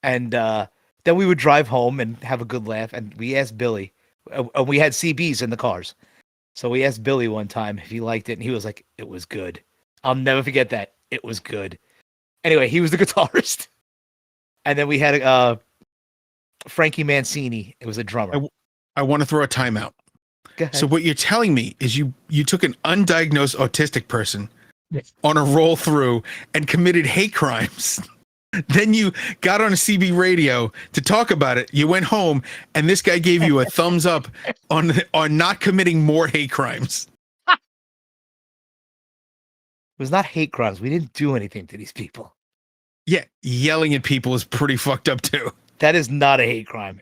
And then we would drive home and have a good laugh. And we asked Billy, we had CBs in the cars. So we asked Billy one time if he liked it, and he was like, it was good. I'll never forget that. It was good. Anyway, he was the guitarist. And then we had Frankie Mancini. It was a drummer. I want to throw a timeout. So what you're telling me is you took an undiagnosed autistic person on a roll through and committed hate crimes. Then you got on a CB radio to talk about it. You went home, and this guy gave you a thumbs up on not committing more hate crimes. It was not hate crimes. We didn't do anything to these people. Yeah, yelling at people is pretty fucked up too. That is not a hate crime.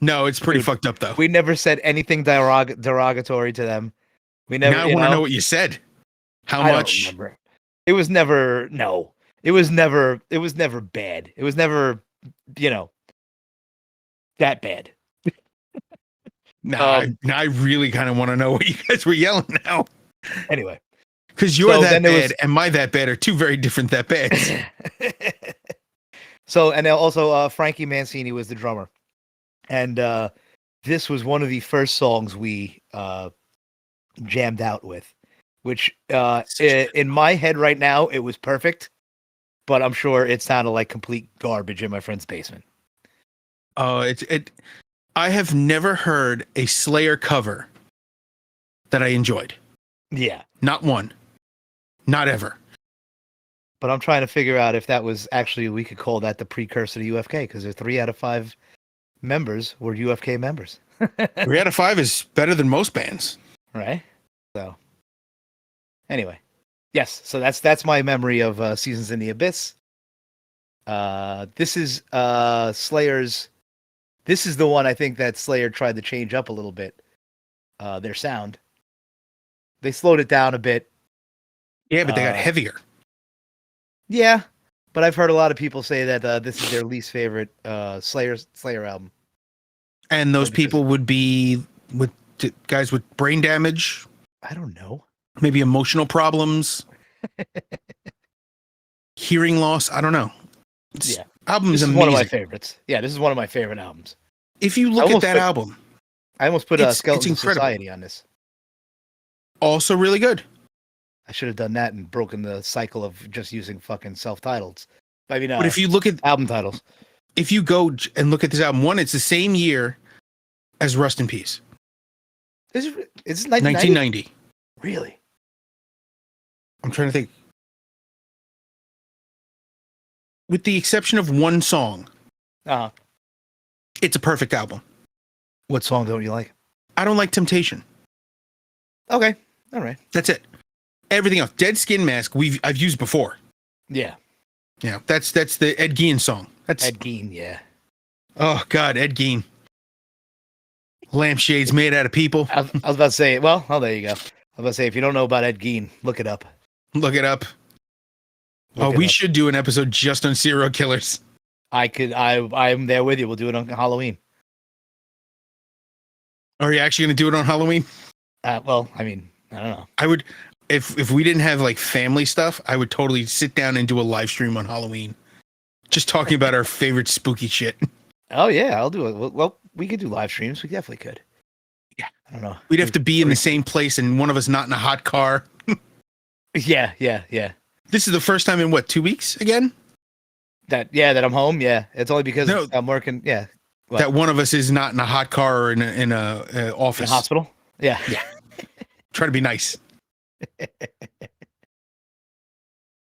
No, it's pretty fucked up though. We never said anything derogatory to them. We never. Now I want to know what you said. How much? Don't remember. It was never. No. It was never bad. It was never, that bad. Now I really kind of want to know what you guys were yelling now. Anyway. Because you're that bad and my that bad are two very different that bads. So, and also Frankie Mancini was the drummer. And this was one of the first songs we jammed out with, which in my head right now, it was perfect. But I'm sure it sounded like complete garbage in my friend's basement. Oh, I have never heard a Slayer cover that I enjoyed. Yeah. Not one. Not ever. But I'm trying to figure out if that was actually, we could call that the precursor to UFK, because there's 3 out of 5 members were UFK members. 3 out of 5 is better than most bands. Right? So, anyway. Yes, so that's my memory of Seasons in the Abyss. This is Slayer's. This is the one I think that Slayer tried to change up a little bit. Their sound. They slowed it down a bit. Yeah, but they got heavier. Yeah, but I've heard a lot of people say that this is their least favorite Slayer album. And those people would be with guys with brain damage. I don't know. maybe emotional problems, hearing loss. I don't know. Yeah. Album is This is amazing. one of my favorites. Yeah, this is one of my favorite albums. If you look at that album, I almost put Skeletons of incredible. Society on this. Also really good. I should have done that and broken the cycle of just using fucking self-titles. I mean, but if you look at album titles, if you go and look at this album, one, it's the same year as Rust in Peace. Is it 1990? Really? I'm trying to think. With the exception of one song, it's a perfect album. What song don't you like? I don't like Temptation. Okay, all right. That's it. Everything else, Dead Skin Mask, I've used before. Yeah. Yeah, that's the Ed Gein song. That's Ed Gein, yeah. Oh God, Ed Gein. Lampshades made out of people. I was about to say, well, there you go. I was about to say, if you don't know about Ed Gein, look it up. Look it up. We should do an episode just on serial killers. I'm there with you. We'll do it on Halloween. Are you actually going to do it on Halloween? Well, I mean, I don't know. I would, if we didn't have like family stuff, I would totally sit down and do a live stream on Halloween. Just talking about our favorite spooky shit. Oh yeah, I'll do it. Well, we could do live streams. We definitely could. Yeah. I don't know. We'd have to be in the same place and one of us not in a hot car. Yeah. This is the first time in what, 2 weeks again? That I'm home. Yeah. It's only because I'm working. Yeah. What? That one of us is not in a hot car or in a office. In a hospital? Yeah. Yeah. Trying to be nice.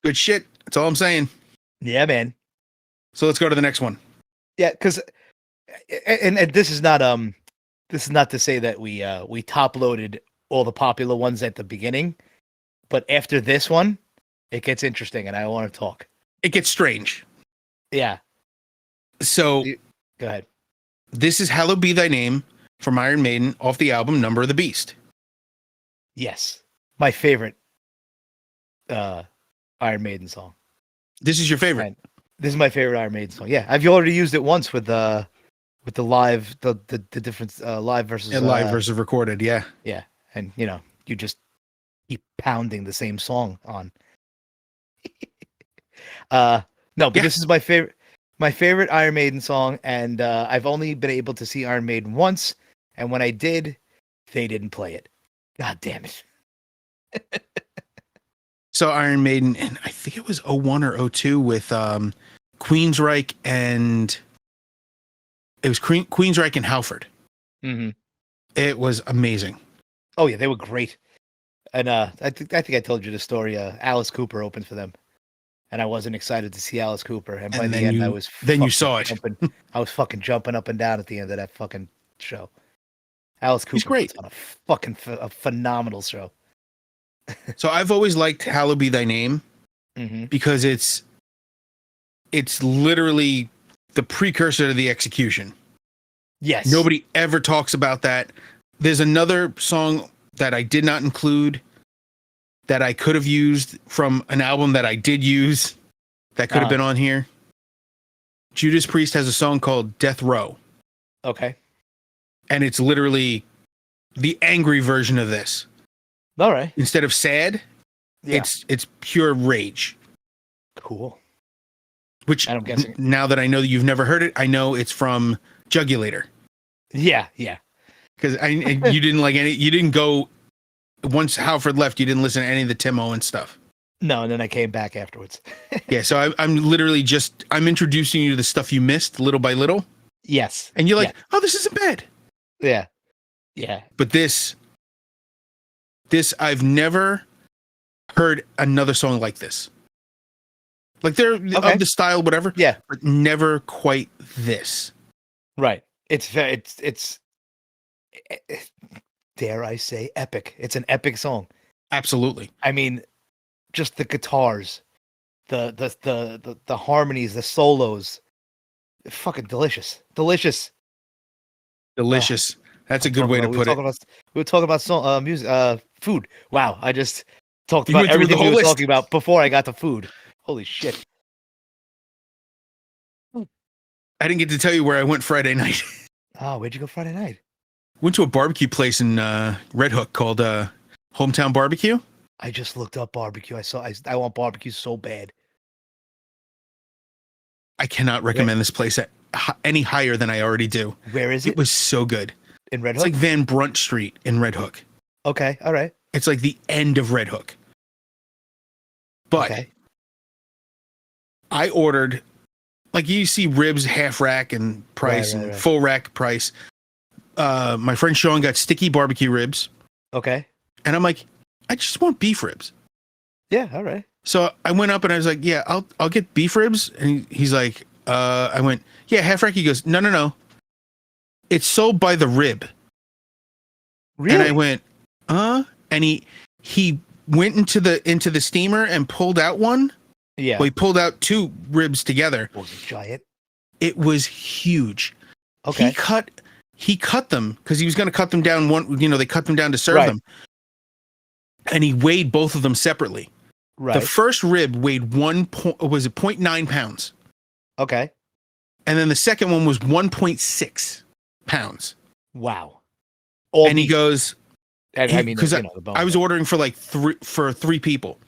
Good shit. That's all I'm saying. Yeah, man. So let's go to the next one. Yeah, because and this is not to say that we top loaded all the popular ones at the beginning, but after this one, it gets interesting, and I want to talk. It gets strange. Yeah. So go ahead. This is "Hallowed Be Thy Name" from Iron Maiden off the album Number of the Beast. Yes, my favorite Iron Maiden song. This is your favorite. And this is my favorite Iron Maiden song. Yeah, I've already used it once with the live the difference live versus live versus recorded. Yeah, yeah, and you just keep pounding the same song on. No, but this is my favorite Iron Maiden song, and I've only been able to see Iron Maiden once, and when I did, they didn't play it. God damn it. So Iron Maiden, and I think it was 01 or 02 with Queensryche, and it was Queensryche and Halford. Mm-hmm. It was amazing. Oh yeah, they were great. And I think I told you the story. Alice Cooper opened for them, and I wasn't excited to see Alice Cooper. And by the end, I was you saw it. I was fucking jumping up and down at the end of that fucking show. Alice Cooper, he's great. On a phenomenal show. So I've always liked "Hallowed Be Thy Name" because it's literally the precursor to the Execution. Yes. Nobody ever talks about that. There's another song that I did not include that I could have used from an album that I did use that could have been on here. Judas Priest has a song called "Death Row." Okay. And it's literally the angry version of this. All right. Instead of sad, it's pure rage. Cool. Which, I'm guessing, now that I know that you've never heard it, I know it's from Jugulator. Yeah. Because you didn't like any. You didn't go once Halford left. You didn't listen to any of the Tim Owen stuff. No, and then I came back afterwards. Yeah, so I'm literally I'm introducing you to the stuff you missed little by little. Yes. And you're like, oh, this isn't bad. Yeah. But this I've never heard another song like this. Like they're of the style, whatever. Yeah, but never quite this. Right. It's dare I say epic. It's an epic song. Absolutely. I mean, just the guitars, the harmonies, the solos, fucking delicious. That's a good way to put it. We were talking about music, food. Wow, I just talked about everything we were talking about before I got to food. Holy shit! I didn't get to tell you where I went Friday night. Oh, where'd you go Friday night? Went to a barbecue place in Red Hook called Hometown Barbecue. I just looked up barbecue. I want barbecue so bad. I cannot recommend this place any higher than I already do. Where is it? It was so good. In Red It's Hook? like Van Brunt Street in Red Hook. Okay, all right. It's like the end of Red Hook. But okay. I ordered, like you see ribs half rack and price and full rack price. My friend Sean got sticky barbecue ribs. Okay. And I'm like, I just want beef ribs. Yeah, all right. So I went up and I was like, yeah, I'll get beef ribs. And he's like, I went, yeah, half rack. He goes, no. It's sold by the rib. Really? And I went, and he went into the steamer and pulled out one. Yeah. Well, he pulled out 2 ribs together. Was it giant? It was huge. Okay. He cut them because he was going to cut them down they cut them down to serve them. And he weighed both of them separately. Right. The first rib weighed 0.9 pounds. Okay. And then the second one was 1.6 pounds. Wow. And he goes, I mean, because I was ordering for like 3 people.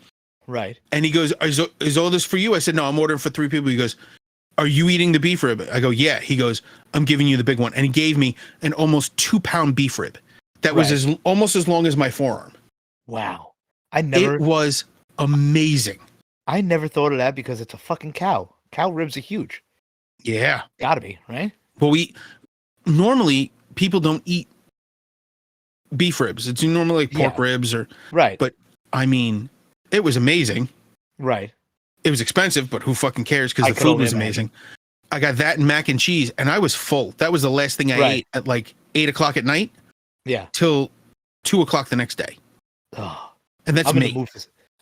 Right. And he goes, is all this for you? I said, no, I'm ordering for 3 people. He goes, are you eating the beef rib? I go, yeah. He goes, I'm giving you the big one. And he gave me an almost 2-pound beef rib. That was almost as long as my forearm. Wow. It was amazing. I never thought of that because it's a fucking cow. Cow ribs are huge. Yeah. Gotta be, right? Well, normally people don't eat beef ribs. It's normally like pork ribs or right. But I mean, it was amazing. Right. It was expensive, but who fucking cares? Because the food was amazing. I got that and mac and cheese, and I was full. That was the last thing I ate at like 8:00 at night. Yeah. Till 2:00 the next day. Oh. And that's me.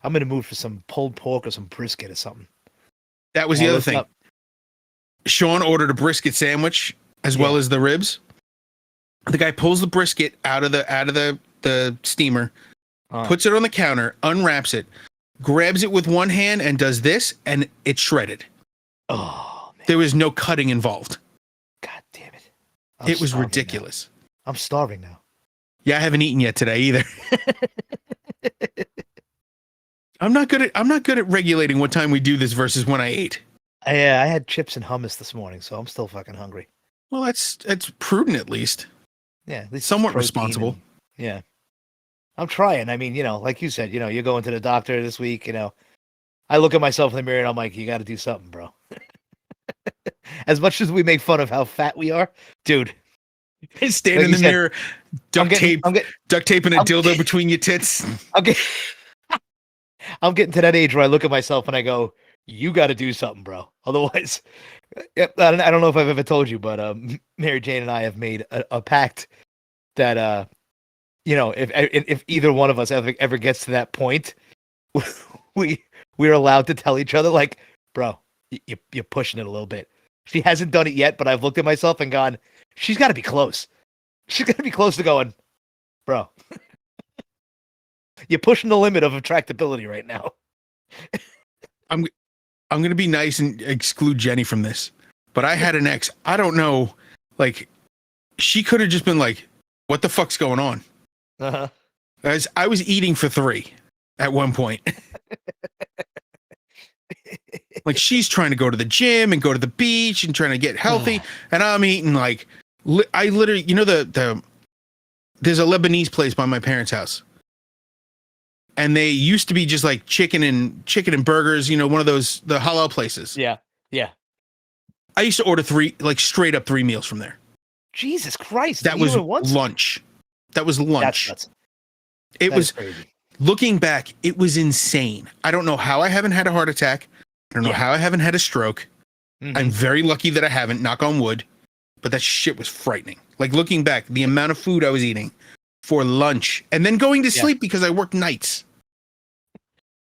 I'm gonna move for some pulled pork or some brisket or something. That was the other thing. Sean ordered a brisket sandwich as well as the ribs. The guy pulls the brisket out of the steamer, puts it on the counter, unwraps it, grabs it with one hand and does this, and it's shredded. Oh, man. There was no cutting involved. God damn it. It was ridiculous. Now. I'm starving now. Yeah, I haven't eaten yet today either. I'm not good at regulating what time we do this versus when I ate. Yeah, I had chips and hummus this morning, so I'm still fucking hungry. Well, that's prudent at least. Yeah, at least somewhat responsible. Yeah. I'm trying. I mean, like you said, you're going to the doctor this week, I look at myself in the mirror and I'm like, you got to do something, bro. As much as we make fun of how fat we are, dude. Stand in the mirror, duct taping a dildo between your tits. I'm getting to that age where I look at myself and I go, you got to do something, bro. Otherwise, I don't know if I've ever told you, but Mary Jane and I have made a pact that, if either one of us ever gets to that point, we're allowed to tell each other, like, bro, you're pushing it a little bit. She hasn't done it yet, but I've looked at myself and gone, she's got to be close. She's got to be close to going, bro. You're pushing the limit of attractability right now. I'm going to be nice and exclude Jenny from this. But I had an ex. I don't know. Like, she could have just been like, what the fuck's going on? Uh-huh. Guys, I was eating for 3 at one point. Like, she's trying to go to the gym and go to the beach and trying to get healthy. And I'm eating like, I literally, there's a Lebanese place by my parents' house. And they used to be just like chicken and burgers, one of those, the halal places. Yeah. Yeah. I used to order 3, like straight up 3 meals from there. Jesus Christ. That was lunch. That was lunch. It was crazy. Looking back, it was insane. I don't know how I haven't had a heart attack. I don't know how I haven't had a stroke. Mm-hmm. I'm very lucky that I haven't, knock on wood, but that shit was frightening. Like looking back, the amount of food I was eating for lunch and then going to sleep because I worked nights.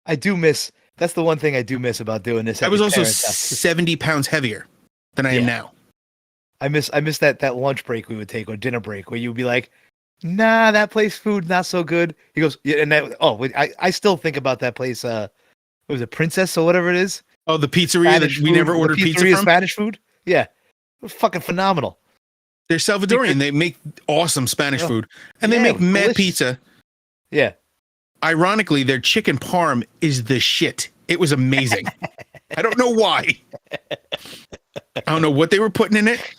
That's the one thing I do miss about doing this. I was also 70 pounds heavier than I am now. I miss that lunch break we would take or dinner break where you would be like, nah, that place food not so good. He goes, yeah, and I still think about that place. What was it, Princess or whatever it is? Oh, the pizzeria that we never ordered pizza from? Spanish food? Yeah. It was fucking phenomenal. They're Salvadorian. They make awesome Spanish food. And they make mad pizza. Yeah. ironically, their chicken parm is the shit. It was amazing. I don't know why. I don't know what they were putting in it.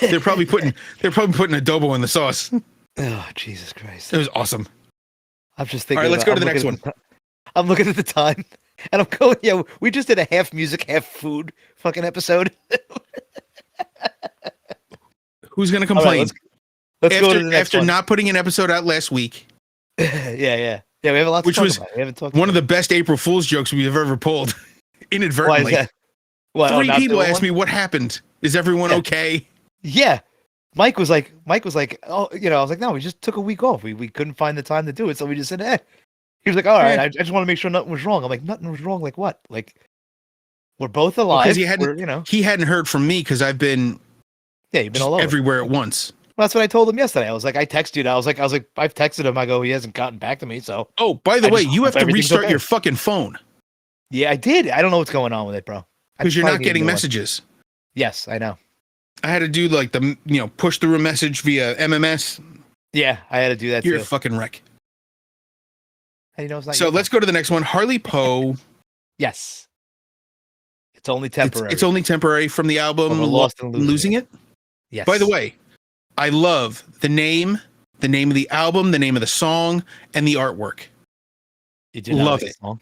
They're probably putting adobo in the sauce. Oh, Jesus Christ. It was awesome. I'm just thinking. All right, let's go to the next one. I'm looking at the time, and I'm going. Yeah, we just did a half music, half food fucking episode. Who's gonna complain? Right, let's go to the next after one. not putting an episode out last week. Yeah. We have a lot to talk about. We haven't talked. One of the best April Fool's jokes we've ever pulled, inadvertently. Why is that? What, 3 people asked me what happened. Is everyone okay? Yeah. Mike was like, oh, I was like, no, we just took a week off. We couldn't find the time to do it, so we just said, eh. He was like, all right, I just want to make sure nothing was wrong. I'm like, nothing was wrong. Like what? Like, we're both alive. Because he hadn't heard from me because I've been you've been all over everywhere at once. Well, that's what I told him yesterday. I was like, I texted you. I was like, I've texted him. I go, he hasn't gotten back to me. So. Oh, by the way, you have to restart your fucking phone. Yeah, I did. I don't know what's going on with it, bro. Because you're not getting messages. Yes, I know. I had to do like the push through a message via MMS. Yeah, I had to do that. You're too. a fucking wreck. It's not so let's go to the next one. Harley Poe. Yes. It's only temporary. It's only temporary from the album Lost and Losing It. Yes. By the way, I love the name of the album, the name of the song, and the artwork. You do not love like it. Song?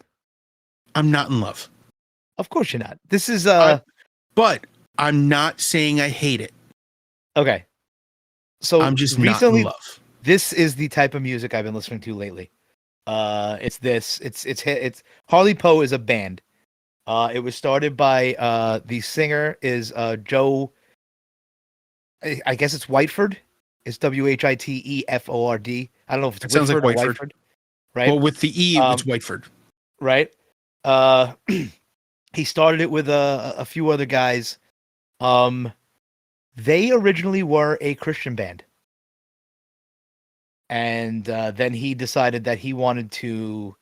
I'm not in love. Of course you're not. This is but I'm not saying I hate it. Okay. So I'm just recently, not in love. This is the type of music I've been listening to lately. It's Harley Poe is a band. It was started by the singer is Joe. I guess it's Whiteford. It's Whiteford. I don't know if it's sounds like Whiteford. Right. Well, with the E, it's Whiteford. Right. He started it with a few other guys. They originally were a Christian band. And then he decided that he wanted to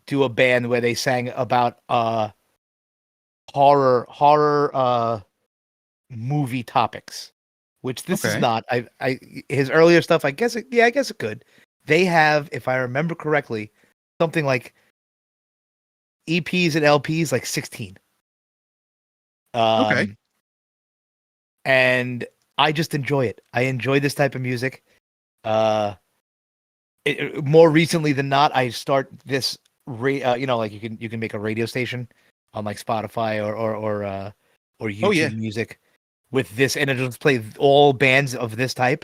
do a band where they sang about horror movie topics, which this is not. His earlier stuff, I guess it could. They have, if I remember correctly, something like EPs and LPs, like 16. And I just enjoy it. I enjoy this type of music. More recently than not, I start this. Like you can make a radio station on like Spotify or YouTube Music with this, and it'll just play all bands of this type.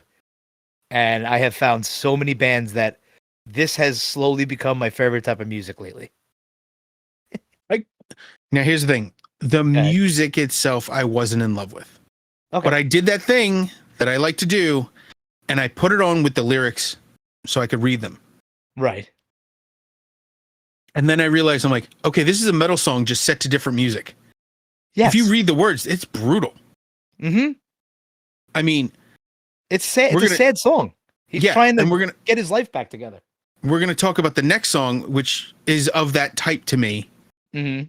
And I have found so many bands that this has slowly become my favorite type of music lately. Now here's the thing: the music itself, I wasn't in love with. Okay. But I did that thing that I like to do, and I put it on with the lyrics so I could read them. Right. And then I realized, I'm like, okay, this is a metal song just set to different music. Yes. If you read the words, it's brutal. Mm-hmm. I mean, it's sad. It's a sad song. He's trying to get his life back together. We're going to talk about the next song, which is of that type to me. Mm-hmm.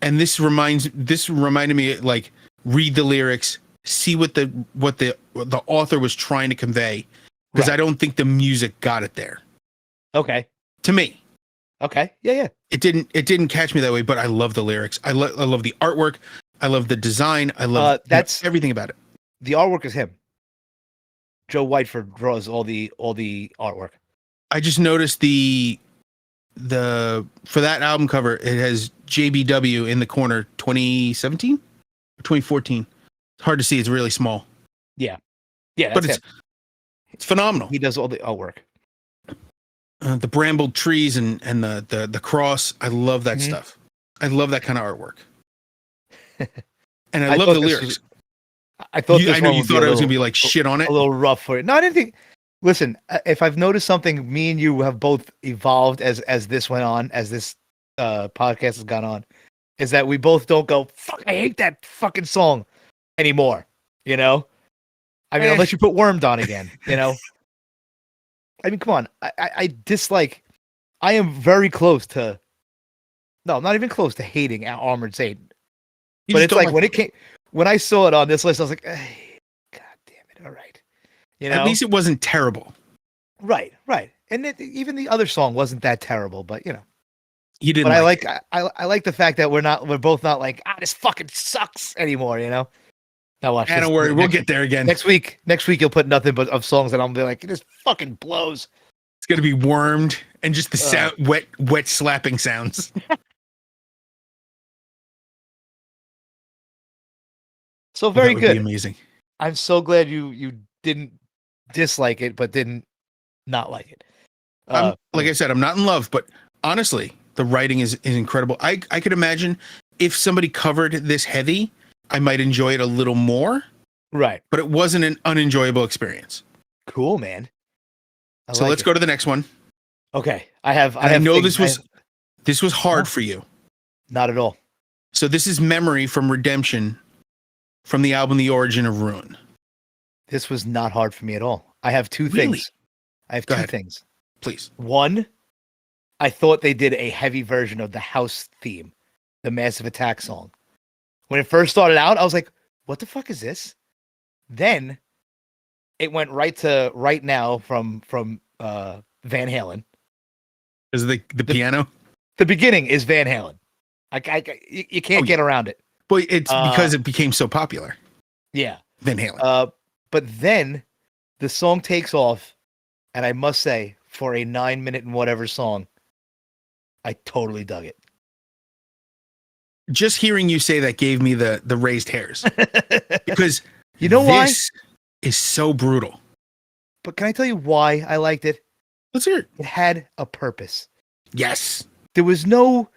And this reminded me, like, read the lyrics, see what the author was trying to convey, because I don't think the music got it there. Okay. To me. Okay. Yeah. It didn't catch me that way, but I love the lyrics. I love the artwork. I love the design. I love everything about it. The artwork is him. Joe Whiteford draws all the artwork. I just noticed for that album cover, it has JBW in the corner, 2017 or 2014. It's hard to see. It's really small. Yeah, but it's phenomenal. He does all the artwork. The brambled trees and the cross. I love that stuff. I love that kind of artwork. And I love the lyrics. I thought I know you thought I was gonna be like shit on it. A little rough for it. No, I didn't think. Listen, if I've noticed something, me and you have both evolved as this went on, as this podcast has gone on, is that we both don't go, fuck, I hate that fucking song anymore. You know? I mean, unless you put Wormed on again, you know? I mean, come on. I dislike, I am very close to, no, I'm not even close to hating Armored Satan. But it's like when I saw it on this list, I was like, hey, God damn it. All right. You know? At least it wasn't terrible. Right. And even the other song wasn't that terrible, but you know. You didn't. But like I like the fact that we're both not like this fucking sucks anymore. You know. Now watch this. Don't worry, we'll get there again. Next week you'll put nothing but of songs that I'll be like, this fucking blows. It's gonna be wormed and just the sound, wet slapping sounds. So very good. Amazing. I'm so glad you didn't dislike it, but didn't not like it. Like I said, I'm not in love, but honestly, the writing is incredible. I could imagine if somebody covered this heavy, I might enjoy it a little more. Right. But it wasn't an unenjoyable experience. Cool, man. So let's go to the next one. Okay. I know this was hard for you. Not at all. So this is Memory from Redemption from the album The Origin of Ruin. This was not hard for me at all. I have two things. I have two things. Please. One, I thought they did a heavy version of the house theme, the Massive Attack song. When it first started out, I was like, what the fuck is this? Then it went right to Right Now from Van Halen. Is the piano? The beginning is Van Halen. You can't get around it. Well, it's because it became so popular. Yeah. Van Halen. But then the song takes off, and I must say, for a 9-minute and whatever song, I totally dug it. Just hearing you say that gave me the raised hairs. Because you know why? This is so brutal. But can I tell you why I liked it? Let's hear it. It had a purpose. Yes. There was no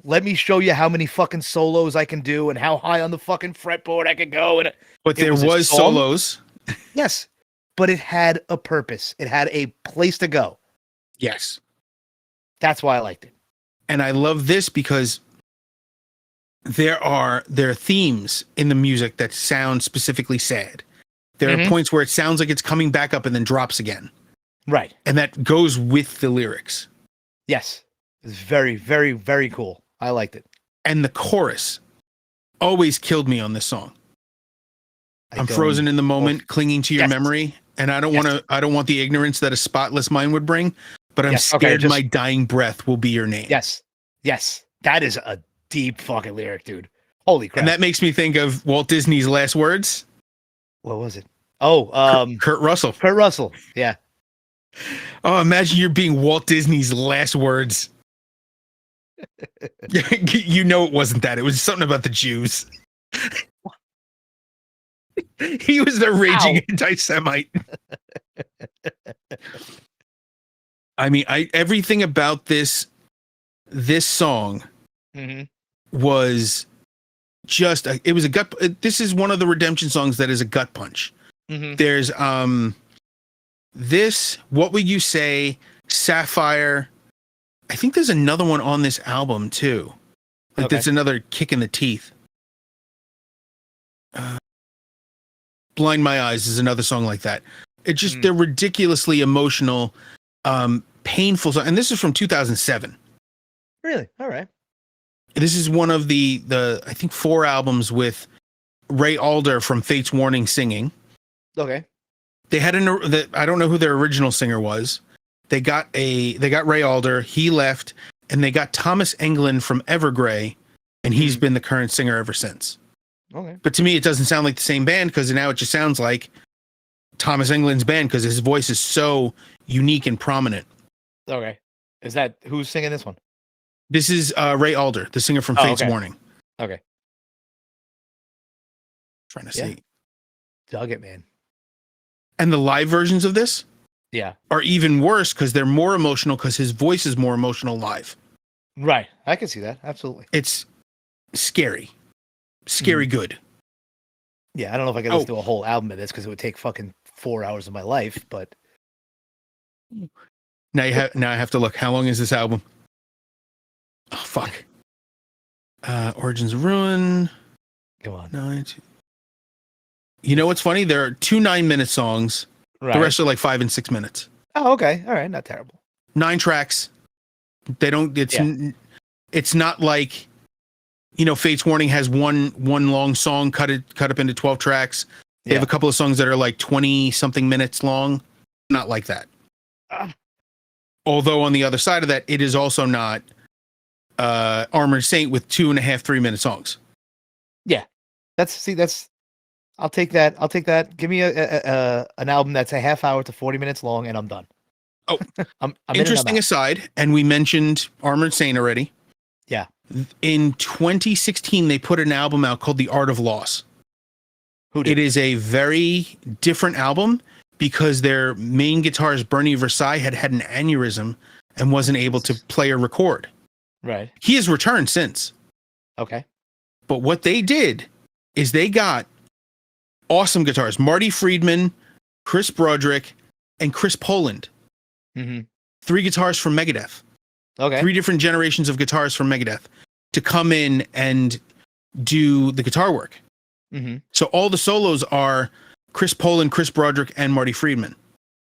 let me show you how many fucking solos I can do and how high on the fucking fretboard I could go. But there was solos. Yes. But it had a purpose. It had a place to go. Yes. That's why I liked it. And I love this because there are themes in the music that sound specifically sad. There are points where it sounds like it's coming back up and then drops again. Right. And that goes with the lyrics. Yes. It's very, very, very cool. I liked it. And the chorus always killed me on this song. I'm frozen in the moment, clinging to your memory. And I don't want the ignorance that a spotless mind would bring, but I'm scared my dying breath will be your name. Yes. Yes. That is a deep fucking lyric, dude. Holy crap. And that makes me think of Walt Disney's last words. What was it? Oh, Kurt Russell. Kurt Russell. Yeah. Oh, imagine you're being Walt Disney's last words. You know it wasn't that. It was something about the Jews. He was the raging anti-Semite. I mean, everything about this song was just it was a gut. This is one of the Redemption songs that is a gut punch. There's this. What would you say? Sapphire. I think there's another one on this album too. Like that's another kick in the teeth. Blind My Eyes is another song like that. It just they're ridiculously emotional, painful song. And this is from 2007. Really? All right. This is one of the I think 4 albums with Ray Alder from Fate's Warning singing. Okay. They had I don't know who their original singer was. They got Ray Alder, he left, and they got Thomas Englund from Evergrey, and he's been the current singer ever since. Okay. But to me, it doesn't sound like the same band because now it just sounds like Thomas Englund's band because his voice is so unique and prominent. Okay. Is that who's singing this one? This is Ray Alder, the singer from Fate's Warning. Okay. Trying to see. Dug it, man. And the live versions of this are even worse because they're more emotional because his voice is more emotional live. Right. I can see that. Absolutely. It's scary. Scary good. Yeah, I don't know if I could listen to a whole album of this because it would take fucking 4 hours of my life, but now I have to look. How long is this album? Oh fuck. Origins of Ruin. Come on. 9. You know what's funny? There are 2 9-minute songs. Right. The rest are like 5 and 6 minutes. Oh, okay. All right, not terrible. 9 tracks. They don't. It's not like, you know, Fate's Warning has one long song cut up into 12 tracks. They have a couple of songs that are like 20 something minutes long. Not like that. Although on the other side of that, it is also not Armored Saint with 2.5, 3-minute songs. Yeah, that's. I'll take that. I'll take that. Give me an album that's a half hour to 40 minutes long, and I'm done. Oh, I'm interesting aside, and we mentioned Armored Saint already. Yeah. In 2016, they put an album out called The Art of Loss. Who did? It is a very different album because their main guitarist, Bernie Versailles, had an aneurysm and wasn't able to play or record. Right. He has returned since. Okay. But what they did is they got awesome guitars. Marty Friedman, Chris Broderick, and Chris Poland. Mm-hmm. 3 guitars from Megadeth. Okay. 3 different generations of guitars from Megadeth to come in and do the guitar work. Mm-hmm. So all the solos are Chris Poland, Chris Broderick, and Marty Friedman.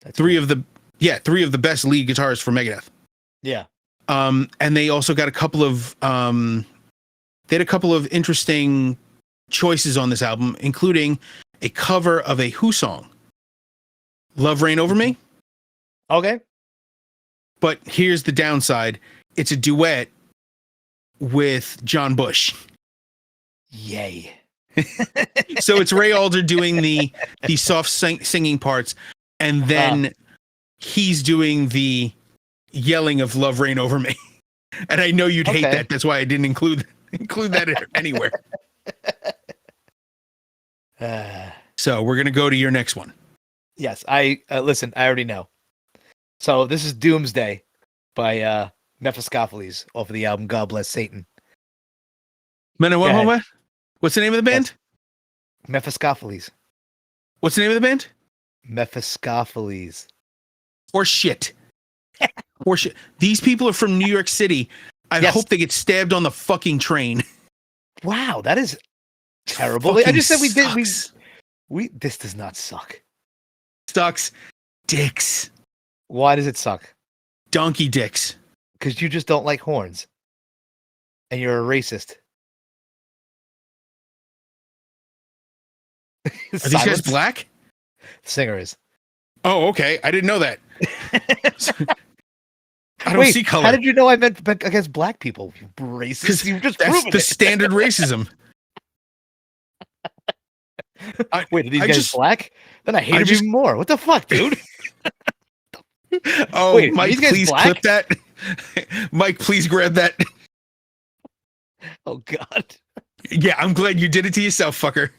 That's 3 cool. of the best lead guitarists for Megadeth. Yeah. And they also got a couple of interesting choices on this album, including a cover of a Who song, "Love Reign Over Me." Okay. But here's the downside: it's a duet with John Bush. Yay. So it's Ray Alder doing the soft singing parts, and then he's doing the yelling of "Love Reign Over Me." And I know you'd hate that. That's why I didn't include that anywhere. So we're gonna go to your next one. Yes, I listen. I already know. So this is Doomsday by Mephistopheles off of the album God Bless Satan. What? What's the name of the band? Yes. Mephistopheles. What's the name of the band? Mephistopheles. Or shit. Or shit. These people are from New York City. I hope they get stabbed on the fucking train. Wow, that is terrible. I just said we did. We this does not suck. Sucks dicks. Why does it suck? Donkey dicks. Because you just don't like horns. And you're a racist. Are these guys black? The singer is. Oh, okay. I didn't know that. I don't see color. How did you know I meant against black people? You racist. You just that's proven the it. standard racism. Wait, are these guys black? Then I hate him even more. What the fuck, dude? Oh, wait, Mike, please clip that. Mike, please grab that. Oh, God. Yeah, I'm glad you did it to yourself, fucker.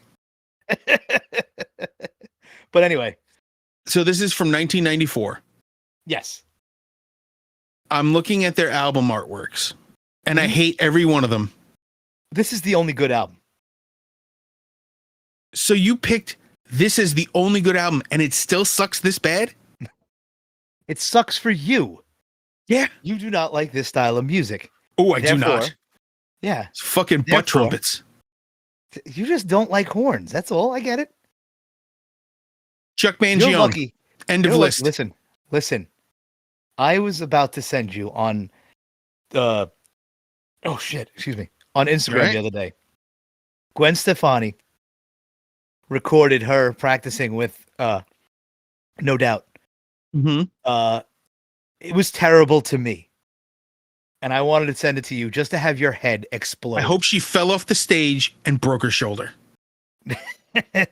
But anyway. So this is from 1994. Yes. I'm looking at their album artworks, and I hate every one of them. This is the only good album. So you picked this as the only good album, and it still sucks this bad? It sucks for you. Yeah. You do not like this style of music. Oh, I do not. Yeah. It's fucking butt trumpets. You just don't like horns. That's all. I get it. Chuck Mangione. End of list. Listen. I was about to send you on on Instagram the other day. Gwen Stefani recorded her practicing with No Doubt. Mm-hmm. It was terrible to me. And I wanted to send it to you just to have your head explode. I hope she fell off the stage and broke her shoulder.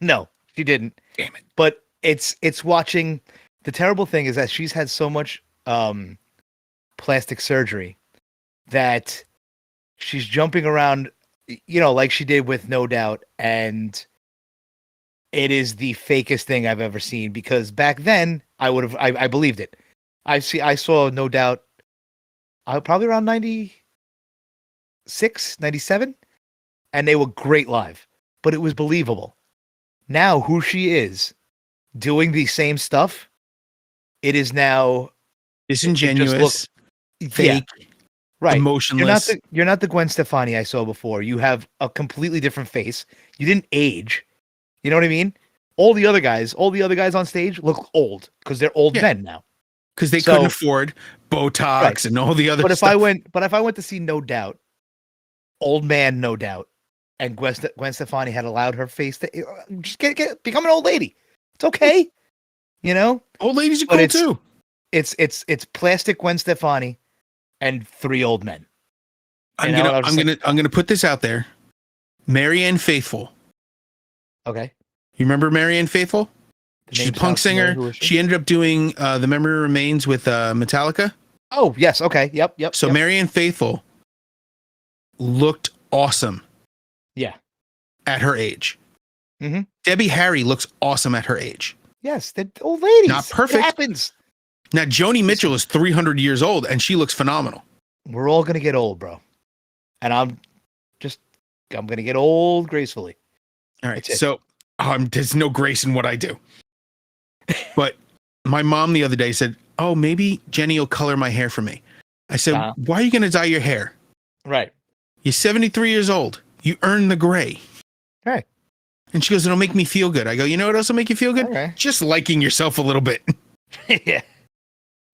No, she didn't. Damn it. But it's watching. The terrible thing is that she's had so much plastic surgery that she's jumping around, like she did with No Doubt, and it is the fakest thing I've ever seen, because back then I believed it. I saw No Doubt probably around 96, 97, and they were great live, but it was believable. Now who she is doing the same stuff, it is now disingenuous, fake, right, emotionless. You're not the Gwen Stefani I saw before. You have a completely different face. You didn't age. You know what I mean? All the other guys on stage look old because they're old men now. Because they couldn't afford Botox and all the other stuff. But if I went to see No Doubt, old man No Doubt, and Gwen Stefani had allowed her face to just become an old lady. It's okay. Old ladies are cool too. It's Plastic Gwen Stefani and three old men. I'm gonna put this out there. Marianne Faithfull. Okay. You remember Marianne Faithfull? She's a punk singer. She ended up doing The Memory Remains with Metallica. Oh, yes. Okay. Yep. So Marianne Faithfull looked awesome. Yeah. At her age. Mm-hmm. Debbie Harry looks awesome at her age. Yes, they're old ladies. Not perfect. It happens. Now, Joni Mitchell is 300 years old, and she looks phenomenal. We're all going to get old, bro. And I'm going to get old gracefully. All right. So there's no grace in what I do. But my mom the other day said, oh, maybe Jenny will color my hair for me. I said, why are you going to dye your hair? Right. You're 73 years old. You earn the gray. Right. And she goes, it'll make me feel good. I go, you know what else will make you feel good? Okay. Just liking yourself a little bit. Yeah.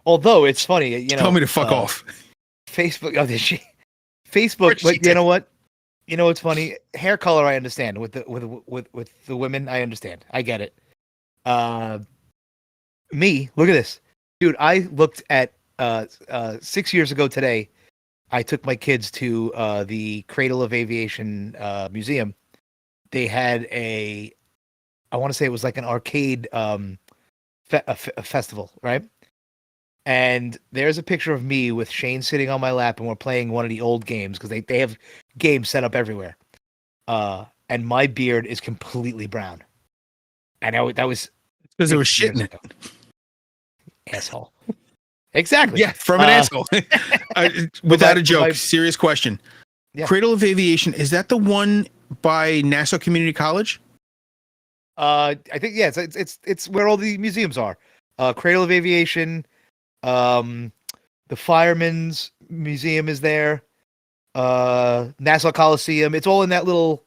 Although it's funny, you know. Tell me to fuck off. Facebook. Oh, did she? Facebook. But you know what? You know what's funny? Hair color, I understand. With the women, I understand. I get it. Me, look at this, dude. I looked at 6 years ago today. I took my kids to the Cradle of Aviation museum. They had I want to say it was like an arcade a festival, right? And there's a picture of me with Shane sitting on my lap, and we're playing one of the old games because they have games set up everywhere. And my beard is completely brown. And that was because there was shit in it. Asshole. Exactly. Yeah, from an asshole. Without a joke, serious question. Yeah. Cradle of Aviation, is that the one by Nassau Community College? I think it's where all the museums are. Cradle of Aviation, the Fireman's Museum is there. Nassau Coliseum. It's all in that little.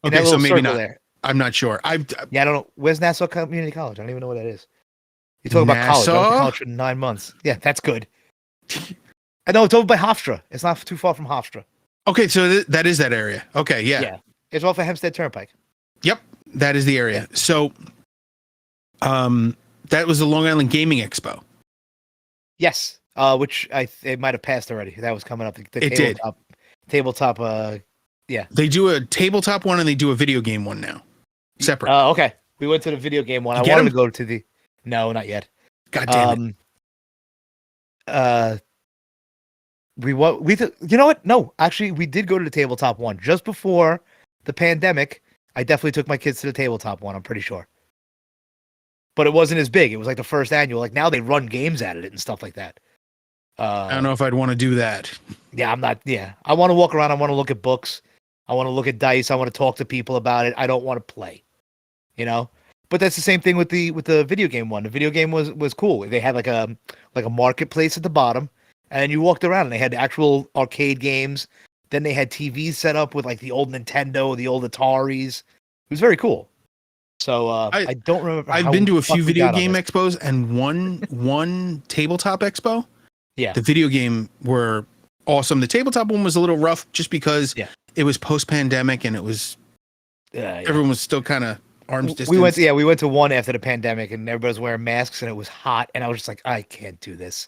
Okay, so maybe not. There. I'm not sure. I don't know. Where's Nassau Community College? I don't even know what that is. You talking about college? I went to college for 9 months. Yeah, that's good. I know it's over by Hofstra. It's not too far from Hofstra. Okay, so that is that area. Okay, yeah. Yeah, it's off of Hempstead Turnpike. Yep, that is the area. Yeah. So, that was the Long Island Gaming Expo. Yes, which it might have passed already. That was coming up. It tabletop. Yeah. They do a tabletop one and they do a video game one now, separate. Okay. We went to the video game one. I wanted to go to the. No, not yet. God damn it. You know what? No, actually, we did go to the tabletop one just before the pandemic. I definitely took my kids to the tabletop one. I'm pretty sure. But it wasn't as big. It was like the first annual. Like now they run games at it and stuff like that. I don't know if I'd want to do that. Yeah, I'm not. Yeah, I want to walk around. I want to look at books. I want to look at dice. I want to talk to people about it. I don't want to play. You know. But that's the same thing with the video game one. The video game was cool. They had like a marketplace at the bottom, and you walked around and they had actual arcade games. Then they had TVs set up with like the old Nintendo, the old Ataris. It was very cool. So I don't remember. I've been to a few video game expos and one tabletop expo. Yeah, the video game were awesome. The tabletop one was a little rough just because it was post-pandemic and it was everyone was still kind of arms distance. We went to one after the pandemic and everybody was wearing masks and it was hot and I was just like, I can't do this.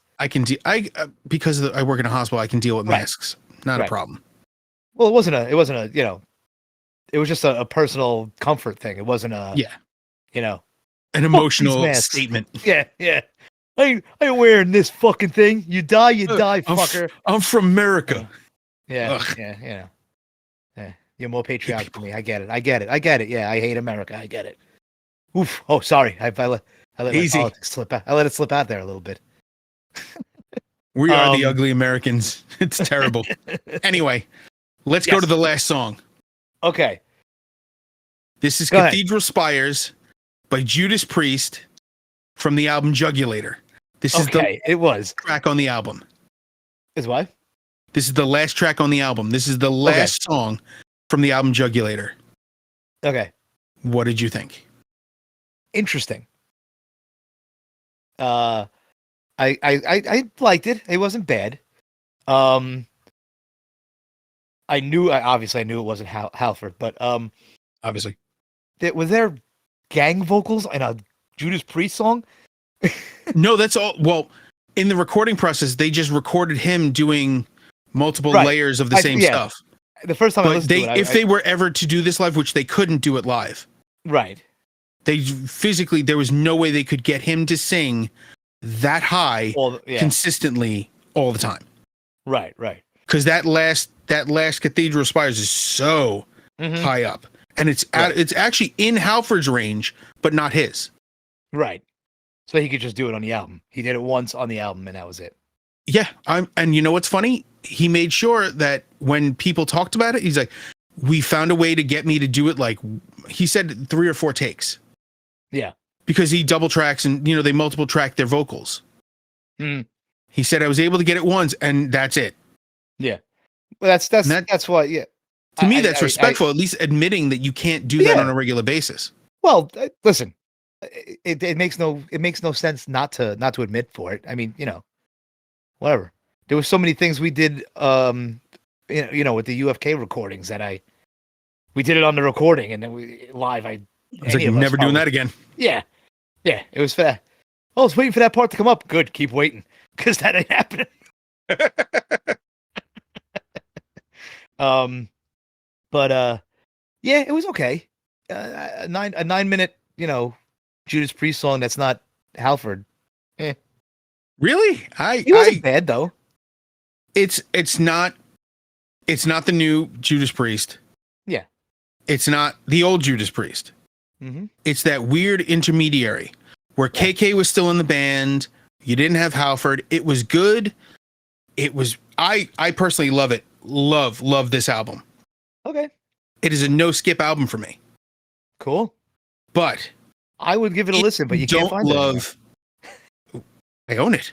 Because I work in a hospital, I can deal with masks. Not a problem. Well, it wasn't a it was just a personal comfort thing. It wasn't an emotional statement. Yeah. I ain't wearing this fucking thing. You die, fucker. I'm from America. Yeah. You're more patriotic than me. I get it. Yeah, I hate America. I get it. Oof. Oh, sorry. I let Easy. politics slip out. I let it slip out there a little bit. We are the ugly Americans. It's terrible. Anyway, let's go to the last song. Okay. This is Cathedral Spires by Judas Priest from the album Jugulator. This is it was track on the album. Is what? This is the last track on the album. This is the last song from the album Jugulator. Okay. What did you think? Interesting. I liked it. It wasn't bad. I knew it wasn't Halford, but obviously was there gang vocals in a Judas Priest song? No, that's all. Well, in the recording process, they just recorded him doing multiple layers of the same stuff. The first time I listened to it, if they were ever to do this live, which they couldn't do it live, right? They physically, there was no way they could get him to sing that high consistently all the time. Right. Because that last Cathedral Spires is so high up, and it's actually in Halford's range, but not his. Right. So he could just do it on the album. He did it once on the album, and that was it. Yeah, and you know what's funny? He made sure that when people talked about it, he's like, "We found a way to get me to do it." Like he said, 3 or 4 takes. Yeah, because he double tracks and they multiple track their vocals. He said I was able to get it once, and that's it. Yeah, well, that's why. Yeah, to me, that's respectful. At least admitting that you can't do that on a regular basis. Well, listen, it makes no sense not to admit for it. I mean, whatever. There were so many things we did, with the UFK recordings that we did it on the recording, and then we live. I was like, never doing that again. Yeah, it was fair. Oh, I was waiting for that part to come up. Good, keep waiting, because that ain't happening. Yeah, it was okay. A 9-minute, Judas Priest song that's not Halford. Really? He wasn't bad though. It's not the new Judas Priest. Yeah. It's not the old Judas Priest. It's that weird intermediary where KK was still in the band. You didn't have Halford. It was good. It was. I personally love it. Love this album. Okay. It is a no skip album for me. Cool. But I would give it a listen, but you can't find it. I own it.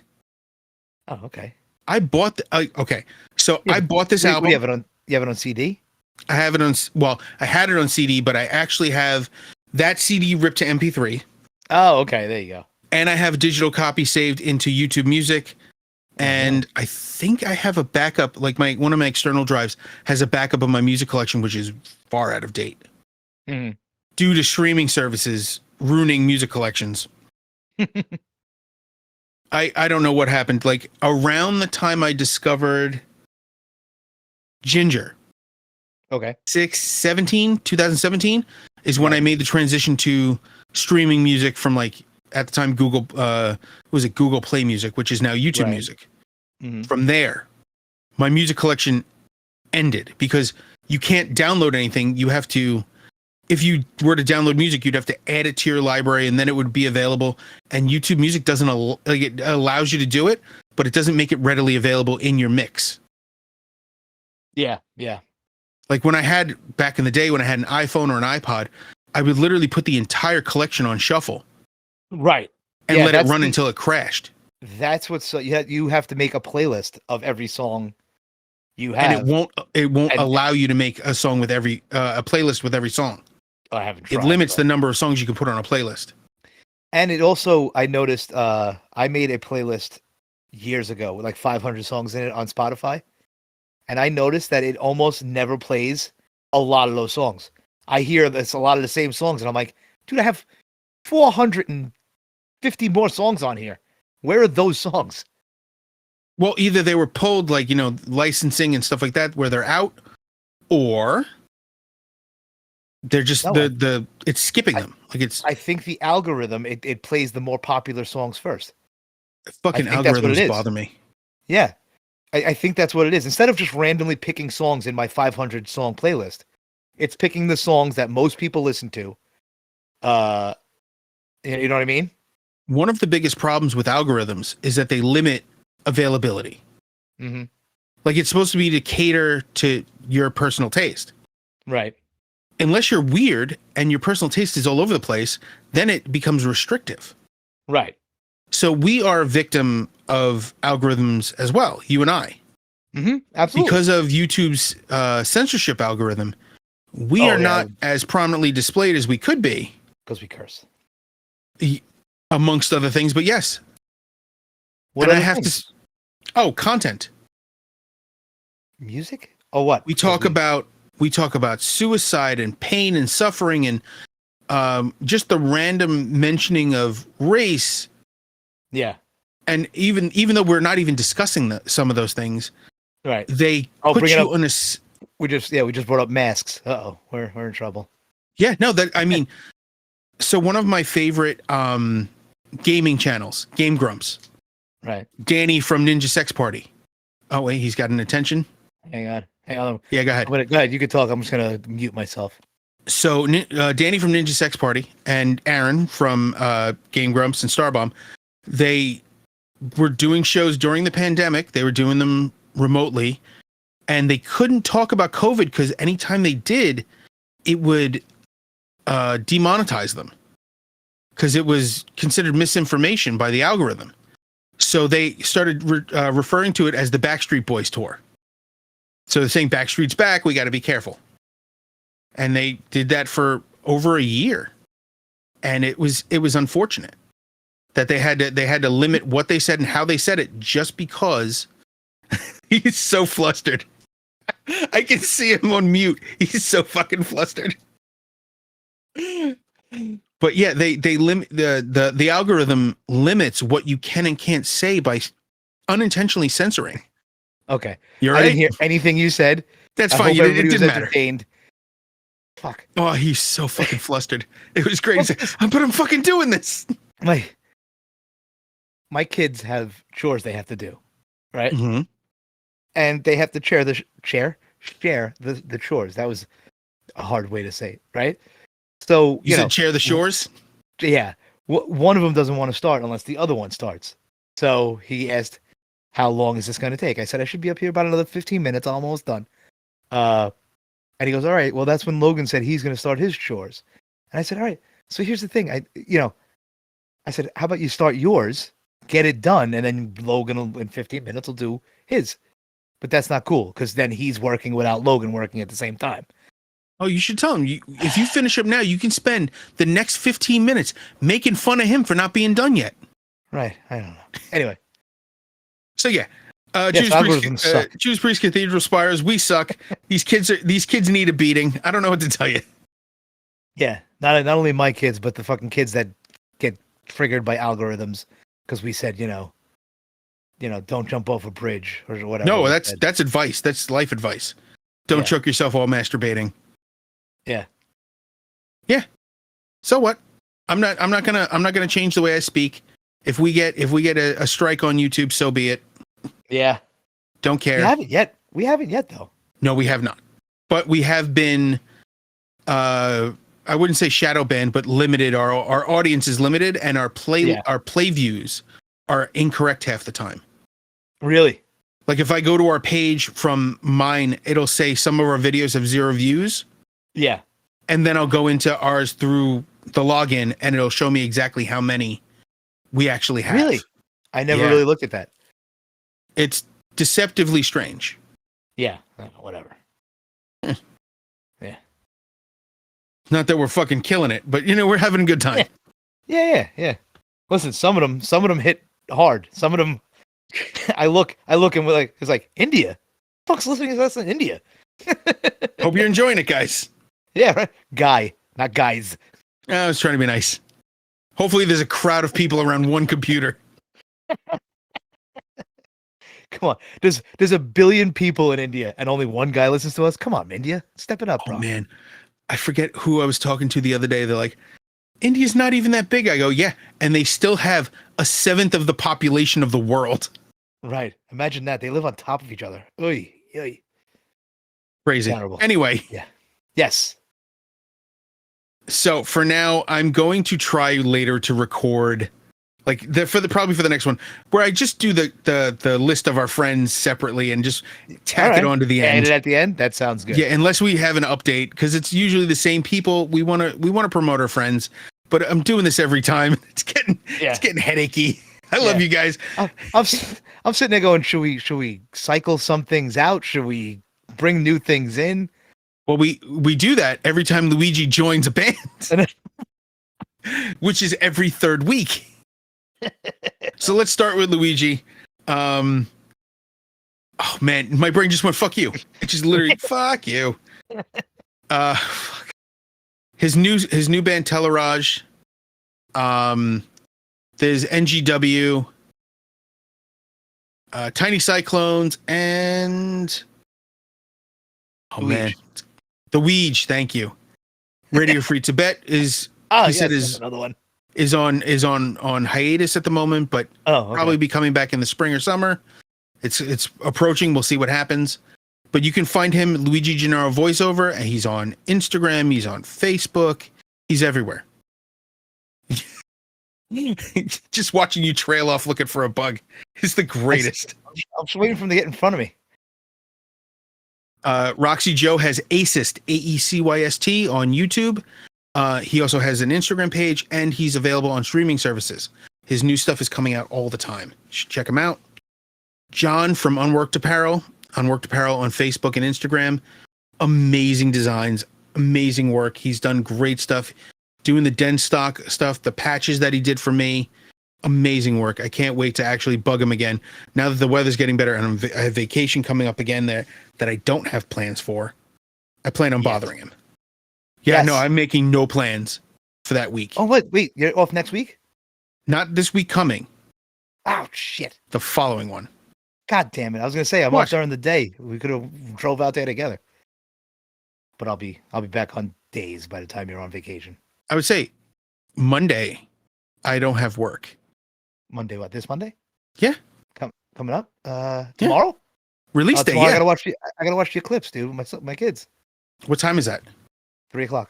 Oh, okay. I bought okay. So I bought this album. You have it on CD? I have it on. Well, I had it on CD, but I actually have that CD ripped to MP3. Oh, okay. There you go. And I have a digital copy saved into YouTube Music. And I think I have a backup, like one of my external drives has a backup of my music collection, which is far out of date due to streaming services ruining music collections. I don't know what happened. Like around the time I discovered Ginger, okay, 2017 is when I made the transition to streaming music from at the time Google Google Play Music, which is now YouTube Music. From there, my music collection ended because you can't download anything. You have to, if you were to download music, you'd have to add it to your library and then it would be available. And YouTube Music doesn't it allows you to do it, but it doesn't make it readily available in your mix. Yeah. Like when I had back in the day when I had an iPhone or an iPod, I would literally put the entire collection on shuffle. Right. And let it run until it crashed. That's what's you have to make a playlist of every song you have. And it won't allow you to make a song with a playlist with every song. I haven't tried. It limits the number of songs you can put on a playlist. And it also, I noticed, I made a playlist years ago with like 500 songs in it on Spotify. And I noticed that it almost never plays a lot of those songs. I hear that's a lot of the same songs, and I'm like, dude, I have 450 more songs on here. Where are those songs? Well, either they were pulled, licensing and stuff like that, where they're out, or they're just it's skipping them. I think the algorithm it plays the more popular songs first. Fucking algorithms bother me. Yeah, I think that's what it is. Instead of just randomly picking songs in my 500 song playlist, it's picking the songs that most people listen to. You know what I mean? One of the biggest problems with algorithms is that they limit availability. Like it's supposed to be to cater to your personal taste. Right. Unless you're weird and your personal taste is all over the place, then it becomes restrictive. Right. So we are a victim of algorithms as well, you and I. Absolutely. Because of YouTube's censorship algorithm, we are not as prominently displayed as we could be. Because we curse. Amongst other things, but yes. What and I have things? Content. Music? Oh, what? We talk about suicide and pain and suffering and just the random mentioning of race, Yeah. And even though we're not even discussing some of those things, right? They put bring it you up. on a. We just brought up masks. We're in trouble. Yeah, no, that I mean, so one of my favorite gaming channels, Game Grumps. Right. Danny from Ninja Sex Party. Oh wait, he's got an attention. Hang on. Yeah, go ahead. Go ahead. You can talk. I'm just gonna mute myself. So Danny from Ninja Sex Party and Aaron from Game Grumps and Starbomb, they were doing shows during the pandemic. They were doing them remotely, and they couldn't talk about COVID because anytime they did, it would demonetize them because it was considered misinformation by the algorithm. So they started referring to it as the Backstreet Boys tour. So they're saying Backstreet's back. We got to be careful. And they did that for over a year, and it was unfortunate that they had to limit what they said and how they said it just because he's so flustered. I can see him on mute. He's so fucking flustered. But yeah, they limit the algorithm limits what you can and can't say by unintentionally censoring. Okay, you're right. I didn't hear anything you said. That's fine. It didn't matter. Fuck. Oh, he's so fucking flustered. It was great. He's like, but I'm fucking doing this. My kids have chores they have to do, right? Mm-hmm. And they have to share the chores. That was a hard way to say it, right? So you said share the chores. Yeah, one of them doesn't want to start unless the other one starts. So he asked, "How long is this going to take?" I said, "I should be up here about another 15 minutes. Almost done." And he goes, "All right. Well, that's when Logan said he's going to start his chores." And I said, "All right. So here's the thing. I said, how about you start yours, get it done, and then Logan in 15 minutes will do his." But that's not cool because then he's working without Logan working at the same time. Oh, you should tell him. If you finish up now, you can spend the next 15 minutes making fun of him for not being done yet. Right. I don't know. Anyway. So yeah. Judas Priest Cathedral Spires, we suck. These kids need a beating. I don't know what to tell you. Yeah, not only my kids, but the fucking kids that get triggered by algorithms because we said, don't jump off a bridge or whatever. No, that's advice. That's life advice. Don't choke yourself while masturbating. Yeah. Yeah. So what? I'm not gonna change the way I speak. If we get a strike on YouTube, so be it. Yeah. Don't care. We haven't yet though. No, we have not. But we have been I wouldn't say shadow banned, but limited. Our audience is limited and our play views are incorrect half the time. Really? Like if I go to our page from mine, it'll say some of our videos have 0 views. Yeah. And then I'll go into ours through the login and it'll show me exactly how many we actually have. Really? I never really looked at that. It's deceptively strange. Yeah. Whatever. Yeah. Not that we're fucking killing it, but we're having a good time. Yeah. Listen, some of them hit hard. Some of them I look and it's like India. Fuck's listening to us in India. Hope you're enjoying it, guys. Yeah, right. Guy, not guys. I was trying to be nice. Hopefully there's a crowd of people around one computer. Come on. There's a billion people in India and only one guy listens to us. Come on, India. Step it up, bro. Oh man. I forget who I was talking to the other day. They're like, India's not even that big. I go, yeah. And they still have 1/7 of the population of the world. Right. Imagine that. They live on top of each other. Oy. Crazy. Terrible. Anyway. Yeah. Yes. So for now, I'm going to try later to record, probably for the next one, where I just do the list of our friends separately and just tack it on to the end. Add it at the end. That sounds good. Yeah, unless we have an update, because it's usually the same people. We want to promote our friends, but I'm doing this every time. It's getting headachy. I love you guys. I'm sitting there going, should we cycle some things out? Should we bring new things in? Well, we do that every time Luigi joins a band, which is every 3rd week. So let's start with Luigi. Oh man, my brain just went fuck you. It just literally fuck you. His new band Telerage. There's NGW, Tiny Cyclones, and man, the Ouija. Thank you. Radio Free Tibet is another one. Is on hiatus at the moment, but probably be coming back in the spring or summer. It's approaching. We'll see what happens. But you can find him, Luigi Gennaro voiceover, and he's on Instagram. He's on Facebook. He's everywhere. Just watching you trail off looking for a bug is the greatest. I'm just waiting for him to get in front of me. Roxy Joe has Acyst, AECYST on YouTube. He also has an Instagram page, and he's available on streaming services. His new stuff is coming out all the time. You should check him out. John from Unworked Apparel on Facebook and Instagram. Amazing designs, amazing work. He's done great stuff. Doing the Den stock stuff, the patches that he did for me. Amazing work. I can't wait to actually bug him again. Now that the weather's getting better and I have vacation coming up again there that I don't have plans for, I plan on bothering him. Yeah, no, I'm making no plans for that week. Oh, wait, you're off next week? Not this week coming. Oh, shit. The following one. God damn it. I was going to say, I'm off during the day. We could have drove out there together. But I'll be back on days by the time you're on vacation. I would say Monday, I don't have work. Monday, what? This Monday? Yeah. Coming up? Tomorrow? Yeah. Release day, tomorrow yeah. I gotta watch the eclipse, dude, with my kids. What time is that? 3:00.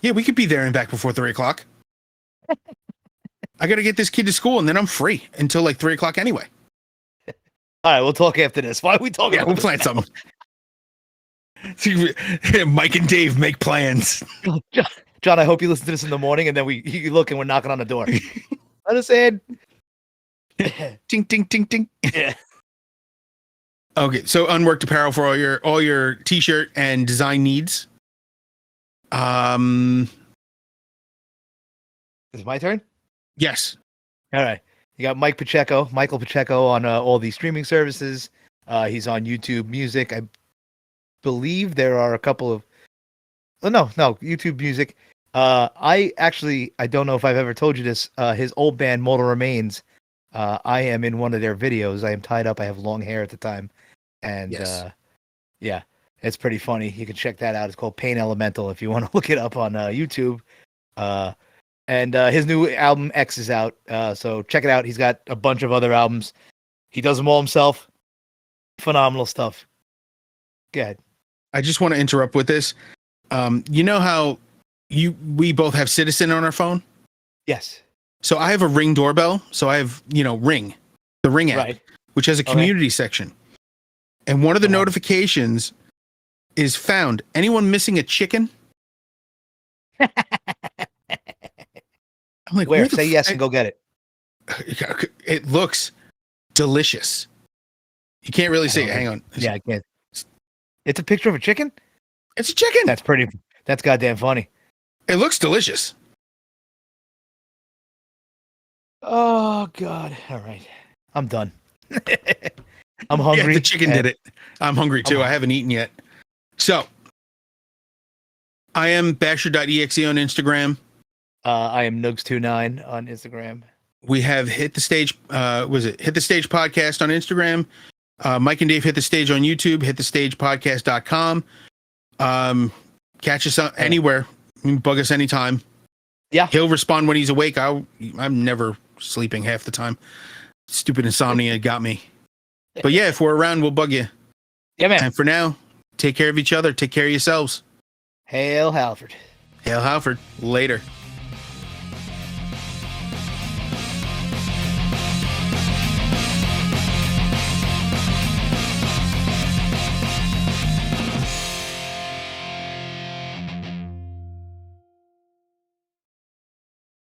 Yeah, we could be there and back before 3:00. I got to get this kid to school, and then I'm free until like 3:00 anyway. All right, we'll talk after this. Why are we talking? Yeah, we'll plan something. Mike and Dave make plans. John, I hope you listen to this in the morning, and then you look and we're knocking on the door. Let us in. Ting, ting, ting, ting. Yeah. Okay, so Unworked Apparel for all your t-shirt and design needs. Is it my turn? Yes. All right. You got Michael Pacheco on all these streaming services. He's on YouTube Music. I believe there are a couple of YouTube Music. I don't know if I've ever told you this. His old band Mortal Remains. I am in one of their videos. I am tied up. I have long hair at the time, and yeah, it's pretty funny. You can check that out. It's called Pain Elemental if you want to look it up on YouTube. And his new album X is out. So check it out. He's got a bunch of other albums. He does them all himself. Phenomenal stuff. Go ahead. I just want to interrupt with this. You know how we both have Citizen on our phone? Yes. So I have a Ring doorbell. So I have, Ring, the Ring app, which has a community section. And one of the notifications is found. Anyone missing a chicken? I'm like, where? Say yes and go get it. It looks delicious. You can't really see it. Hang on. Yeah, I can't. It's a picture of a chicken? It's a chicken. That's goddamn funny. It looks delicious. Oh, God. All right. I'm done. I'm hungry. Yeah, the chicken did it. I'm hungry too. I haven't eaten yet. So, I am basher.exe on Instagram. I am Nugs29 on Instagram. We have Hit the Stage. Hit the Stage podcast on Instagram? Mike and Dave Hit the Stage on YouTube. HitTheStagePodcast.com. Catch us anywhere. Bug us anytime. Yeah, he'll respond when he's awake. I'm never sleeping half the time. Stupid insomnia got me. But yeah, if we're around, we'll bug you. Yeah, man. And for now, take care of each other. Take care of yourselves. Hail Halford. Hail Halford. Later.